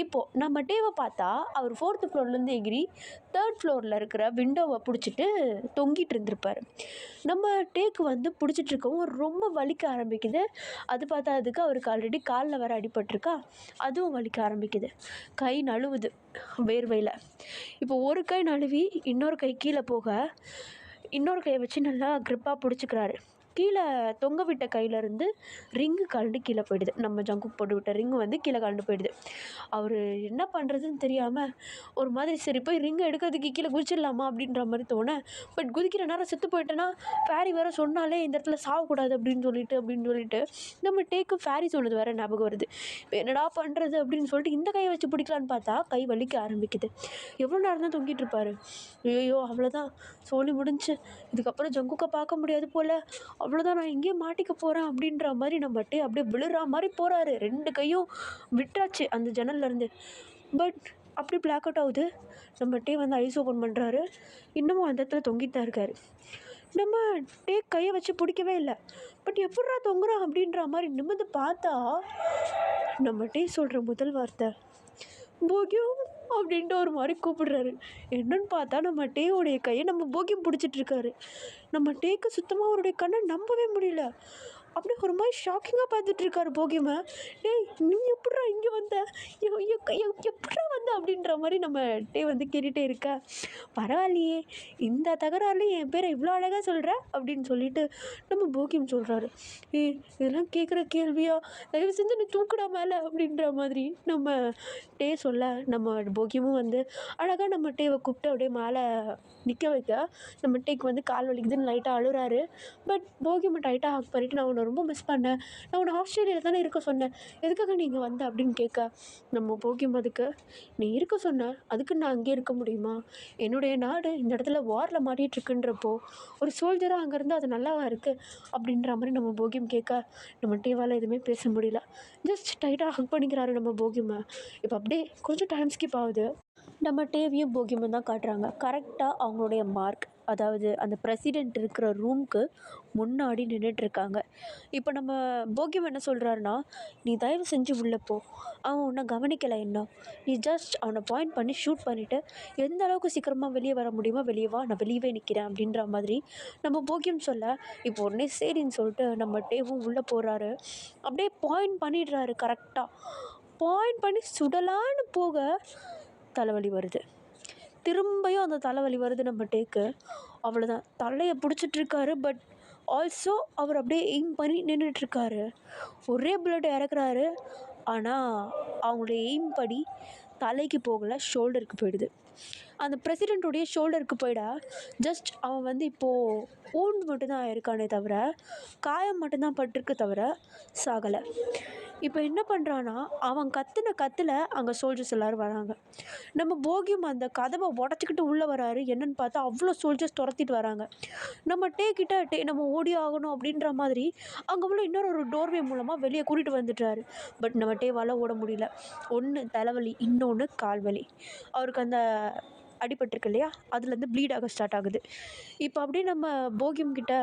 இப்போது நம்ம டேவை பார்த்தா அவர் 4th ஃப்ளோர்லேருந்து எகிரி 3rd ஃப்ளோரில் இருக்கிற விண்டோவை பிடிச்சிட்டு தொங்கிட்டு இருந்திருப்பார். நம்ம டேக்கு வந்து பிடிச்சிட்டு இருக்கவும் ரொம்ப வலிக்க ஆரம்பிக்குது. அது பார்த்தா அதுக்கு அவருக்கு ஆல்ரெடி காலில் வேறு அடிபட்டிருக்கா, அதுவும் வலிக்க ஆரம்பிக்குது. கை நழுவுது வேர்வையில். இப்போ ஒரு கை நழுவி இன்னொரு கை கீழே போக, இன்னொரு கையை வச்சு நல்லா க்ரிப்பாக பிடிச்சிக்கிறாரு. கீழே தொங்க விட்ட கையிலேருந்து ரிங்கு கழண்டு கீழே போயிடுது. நம்ம ஜங்குக் போட்டு விட்ட ரிங்கு வந்து கீழே கழண்டு போயிடுது. அவர் என்ன பண்ணுறதுன்னு தெரியாமல் ஒரு மாதிரி சரி போய் ரிங்கை எடுக்கிறதுக்கு கீழே குதிச்சிடலாமா அப்படின்ற மாதிரி தோண, பட் குதிக்கிற நேரம் செத்து போயிட்டேன்னா ஃபேரி வேறு சொன்னாலே இந்த இடத்துல சாகக்கூடாது அப்படின்னு சொல்லிட்டு நம்ம டேக்கு ஃபேரி சொன்னது வேறு ஞாபகம் வருது. இப்போ என்னடா பண்ணுறது அப்படின்னு சொல்லிட்டு இந்த கையை வச்சு பிடிக்கலான்னு பார்த்தா கை வலிக்க ஆரம்பிக்குது. எவ்வளோ நேரம் தான் தொங்கிட்டு இருப்பார். ஐயோ அவ்வளோதான், சோலி முடிஞ்சு, இதுக்கப்புறம் ஜங்குக்கை பார்க்க முடியாது போல், அவ்வளோதான் நான் எங்கேயும் மாட்டிக்க போகிறேன் அப்படின்ற மாதிரி நம்ம டே அப்படியே விழுற மாதிரி போகிறாரு. 2 கையும் விட்டாச்சு அந்த ஜன்னல்லேருந்து. பட் அப்படி பிளாக் அவுட் ஆகுது. நம்ம டே வந்து ஐஸ் ஓப்பன் பண்ணுறாரு. இன்னமும் அந்த இடத்துல தொங்கிட்டு தான் இருக்கார். நம்ம டே கையை வச்சு பிடிக்கவே இல்லை. பட் எப்பட்றா தொங்குறான் அப்படின்ற மாதிரி நிமிர்ந்து பார்த்தா நம்ம டே சொல்கிற முதல் வார்த்தை போகியம் அப்படின்ட்டு ஒரு மாதிரி கூப்பிடுறாரு. என்னன்னு பார்த்தா நம்ம டேவோடைய கையை நம்ம போகியம் பிடிச்சிட்டு இருக்காரு. நம்ம டேக்கு சுத்தமாக அவருடைய கண்ணை நம்பவே முடியல. அப்படியே ஒரு மாதிரி ஷாக்கிங்காக பார்த்துட்டு இருக்காரு போகியமை. டேய் நீ எப்பட்றா இங்கே வந்த, எப்பட்றா வந்த அப்படின்ற மாதிரி நம்ம டே வந்து கேட்டுகிட்டே இருக்க. பரவாயில்லையே, இந்த தகராறுலையும் என் பேரை இவ்வளோ அழகாக சொல்கிற அப்படின்னு சொல்லிட்டு நம்ம போகியம் சொல்கிறாரு. இதெல்லாம் கேட்குற கேள்வியா, தயவு செஞ்சு நீ தூக்குடா மேலே அப்படின்ற மாதிரி நம்ம டே சொல்ல, நம்ம போகியமும் வந்து அழகாக நம்ம டேவை கூப்பிட்டு அப்படியே மேலே நிற்க வைக்க, நம்ம டேக்கு வந்து கால் வலிக்குதுன்னு லைட்டாக அழுறாரு. பட் போகியமை டைட்டாக ஹக் பண்ணிவிட்டு, நான் உன்னை ரொம்ப மிஸ் பண்ணேன், நான் உன்னை ஆஸ்திரேலியாவில் தானே இருக்க சொன்னேன், எதுக்காக நீங்கள் வந்த அப்படின்னு கேட்க, நம்ம போகியம் அதுக்கு, நீ இருக்க சொன்ன அதுக்கு நான் அங்கேயே இருக்க முடியுமா, என்னுடைய நாடு இந்த இடத்துல வாரில் மாட்டிகிட்ருக்குன்றப்போ ஒரு சோல்ஜராக அங்கேருந்து அது நல்லாவா இருக்குது அப்படின்ற மாதிரி நம்ம போகியம் கேட்க, நம்ம டேவால் எதுவுமே பேச முடியல. ஜஸ்ட் டைட்டாக ஹக் பண்ணிக்கிறாரு நம்ம போகியமை. இப்போ அப்படியே கொஞ்சம் டைம் ஸ்கிப் ஆகுது. நம்ம டேவியும் போகியமும் தான் காட்டுறாங்க. கரெக்டாக அவங்களுடைய மார்க், அதாவது அந்த பிரசிடெண்ட் இருக்கிற ரூமுக்கு முன்னாடி நின்றுட்டுருக்காங்க. இப்போ நம்ம போகியம் என்ன சொல்கிறாருன்னா, நீ தயவு செஞ்சு உள்ளே போ, அவன் உன்னை கவனிக்கலை இன்னும், நீ ஜஸ்ட் அவனை பாயிண்ட் பண்ணி ஷூட் பண்ணிவிட்டு எந்த அளவுக்கு சீக்கிரமாக வெளியே வர முடியுமோ வெளியே வா, நான் வெளியவே நிற்கிறேன் அப்படின்ற மாதிரி நம்ம போகியம் சொல்ல, இப்போ உடனே சரின்னு சொல்லிட்டு நம்ம டேவும் உள்ளே போகிறாரு. அப்படியே பாயிண்ட் பண்ணிடுறாரு. கரெக்டாக பாயிண்ட் பண்ணி சுடலான்னு போக தலைவலி வருது. திரும்பியும் அந்த தலைவலி வருது நம்ம டேக்கு. அவ்வளோதான், தலையை பிடிச்சிட்ருக்காரு. பட் ஆல்சோ அவர் அப்படியே எய்ம் பண்ணி நின்றுட்டுருக்காரு. ஒரே புல்லட் இறக்குறாரு. ஆனால் அவங்களுடைய எய்ம் படி தலைக்கு போகலை, ஷோல்டருக்கு போயிடுது. அந்த பிரசிடெண்ட்டுடைய ஷோல்டருக்கு போயிட ஜஸ்ட் அவன் வந்து இப்போது ஊண்டு மட்டும்தான் ஆயிருக்கானே தவிர, காயம் மட்டும்தான் பட்டிருக்கு தவிர சாகலை. இப்போ என்ன பண்ணுறான்னா, அவன் கத்தில் அங்கே சோல்ஜர்ஸ் எல்லோரும் வராங்க. நம்ம போகியம் அந்த கதவை உடச்சிக்கிட்டு உள்ளே வராரு. என்னென்னு பார்த்தா அவ்வளோ சோல்ஜர்ஸ் துரத்திட்டு வராங்க. நம்ம டே நம்ம ஓடி ஆகணும் அப்படின்ற மாதிரி அங்கே உள்ள இன்னொரு டோர்வே மூலமாக வெளியே கூட்டிகிட்டு வந்துட்டாரு. பட் நம்ம டேவால் ஓட முடியல. ஒன்று தலைவலி, இன்னொன்று கால்வலி. அவருக்கு அந்த அடிபட்டிருக்கு இல்லையா, அதுலேருந்து ப்ளீட் ஆக ஸ்டார்ட் ஆகுது. இப்போ அப்படியே நம்ம போகியம் கிட்ட,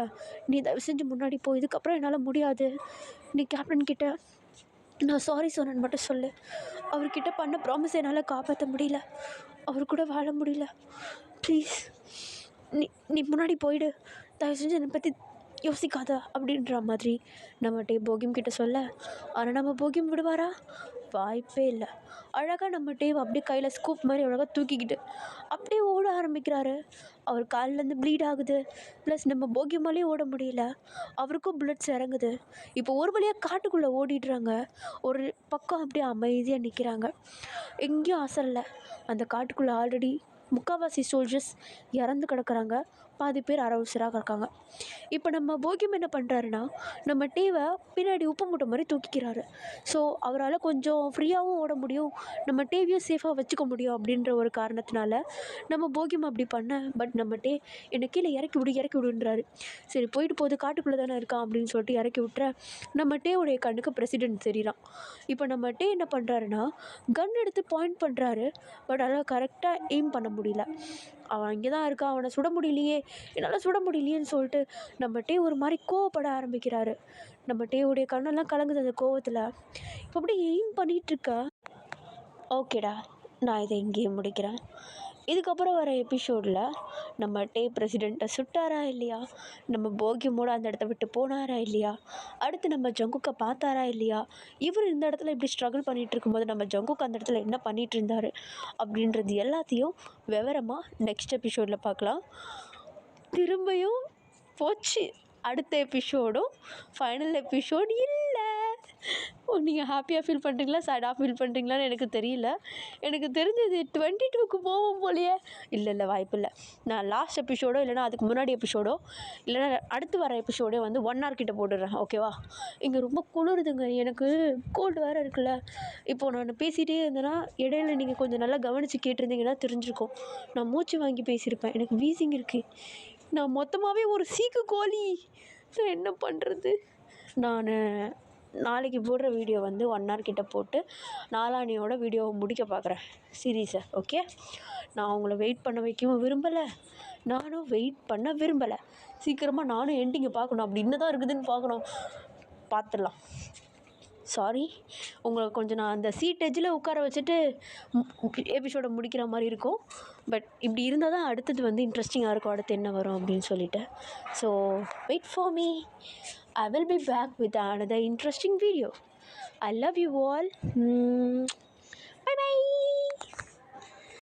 நீ தயவு செஞ்சு முன்னாடி போ, இதுக்கப்புறம் என்னால் முடியாது, நீ கேப்டன் கிட்ட நான் சாரி சொன்னேன்னு மட்டும் சொல்லு. அவர்கிட்ட பண்ண ப்ராமிஸ் என்னால் காப்பாற்ற முடியல. அவர் கூட வாழ முடியல. ப்ளீஸ் நீ நீ முன்னாடி போயிடு. தயவு செஞ்சு என்னை பற்றி யோசிக்காத அப்படின்ற மாதிரி நம்மகிட்டே போகியம் கிட்ட சொல்ல, ஆனால் நம்ம போகியம் விடுவாரா? வாய்ப்பே இல்லை. அழகாக நம்ம டேவ் அப்படியே கையில் ஸ்கூப் மாதிரி அழகாக தூக்கிக்கிட்டு அப்படியே ஓட ஆரம்பிக்கிறாரு. அவர் கால்லேருந்து ப்ளீட் ஆகுது. ப்ளஸ் நம்ம போகியமாலே ஓட முடியல. அவருக்கும் புல்லட்ஸ் இறங்குது. இப்போ ஒரு வழியாக காட்டுக்குள்ளே ஓடிடுறாங்க. ஒரு பக்கம் அப்படியே அமைதியாக நிற்கிறாங்க. எங்கேயும் அசரலை. அந்த காட்டுக்குள்ளே ஆல்ரெடி முக்கால்வாசி சோல்ஜர்ஸ் இறந்து கிடக்குறாங்க. பாதி பேர் அரவுசராக இருக்காங்க. இப்போ நம்ம போகியம் என்ன பண்ணுறாருன்னா, நம்ம டேவை பின்னாடி உப்பு மூட்டை மாதிரி தூக்கிக்கிறாரு. ஸோ அவரால் கொஞ்சம் ஃப்ரீயாகவும் ஓட முடியும், நம்ம டேவையும் சேஃபாக வச்சுக்க முடியும் அப்படின்ற ஒரு காரணத்தினால நம்ம போகியம் அப்படி பண்ண. பட் நம்ம டே என்னை கீழே இறக்கி விடுன்றாரு. சரி போயிட்டு போகுது, காட்டுக்குள்ளே தானே இருக்கான் அப்படின்னு சொல்லிட்டு இறக்கி விட்டுற. நம்ம டேவுடைய கண்ணுக்கு பிரசிடென்ட் தெரியலாம். இப்போ நம்ம டே என்ன பண்ணுறாருன்னா, கன் எடுத்து பாயிண்ட் பண்ணுறாரு. பட் அதெல்லாம் கரெக்டாக எய்ம் பண்ண முடியல. அவன் இங்கே தான் இருக்கான், அவனை சுட முடியலையே, என்னால் சுட முடியலையேன்னு சொல்லிட்டு நம்ம டே ஒரு மாதிரி கோவப்பட ஆரம்பிக்கிறாரு. நம்ம டேவுடைய கண்ணெல்லாம் கலங்குது அந்த கோவத்தில். இப்போ அப்படியே எய்ம் பண்ணிகிட்ருக்க. ஓகேடா, நான் இதை இங்கேயே முடிக்கிறேன். இதுக்கப்புறம் வர எபிசோடில் நம்ம டே பிரசிடெண்ட்டை சுட்டாரா இல்லையா, நம்ம போகியமோட அந்த இடத்த விட்டு போனாரா இல்லையா, அடுத்து நம்ம ஜங்குக்கை பார்த்தாரா இல்லையா, இவர் இந்த இடத்துல இப்படி ஸ்ட்ரகிள் பண்ணிகிட்டு இருக்கும்போது நம்ம ஜங்குக்கு அந்த இடத்துல என்ன பண்ணிகிட்டு இருந்தார் அப்படின்றது எல்லாத்தையும் விவரமாக நெக்ஸ்ட் எபிசோடில் பார்க்கலாம். திரும்பியும் போச்சு. அடுத்த எபிசோடும் ஃபைனல் எபிசோடு இல்லை. நீங்கள் ஹாப்பியாக ஃபீல் பண்ணுறீங்களா, சேடாக ஃபீல் பண்ணுறீங்களான்னு எனக்கு தெரியல. எனக்கு தெரிஞ்சது 22க்கு போவோம் போலையே. இல்லை வாய்ப்பு இல்லை. நான் லாஸ்ட் எபிசோடோ இல்லைனா அதுக்கு முன்னாடி எபிசோடோ இல்லைனா அடுத்து வர எபிசோடே வந்து 1 hour கிட்ட போட்டுடுறேன். ஓகேவா? இங்கே ரொம்ப குளிருதுங்க, எனக்கு கோல்டு வேறு இருக்குல்ல. இப்போது நான் பேசிகிட்டே இருந்தேன்னா இடையில நீங்கள் கொஞ்சம் நல்லா கவனித்து கேட்டிருந்தீங்கன்னா தெரிஞ்சிருக்கும். நான் மூச்சு வாங்கி பேசியிருப்பேன். எனக்கு வீசிங் இருக்குது. நான் மொத்தமாகவே ஒரு சீக்கு கோழி. நான் என்ன பண்ணுறது? நான் நாளைக்கு போடுற வீடியோ வந்து 1 hour கிட்ட போட்டு நாளானியோட வீடியோவை முடிக்க பார்க்குறேன் சீரீஸை. ஓகே, நான் அவங்கள வெயிட் பண்ண வைக்கவும் விரும்பலை, நானும் வெயிட் பண்ண விரும்பலை. சீக்கிரமாக நானும் எண்டிங்கை பார்க்கணும். அப்படி என்ன தான் இருக்குதுன்னு பார்க்கணும். பார்த்துடலாம். சாரி, உங்களை கொஞ்சம் நான் அந்த சீட் எஜ்ஜில் உட்கார வச்சுட்டு எபிசோடை முடிக்கிற மாதிரி இருக்கும். பட் இப்படி இருந்தால் தான் அடுத்தது வந்து இன்ட்ரெஸ்டிங்காக இருக்கும், அடுத்து என்ன வரும் அப்படின்னு சொல்லிட்டு. So wait for me. I will be back with another interesting video. I love you all. Bye bye.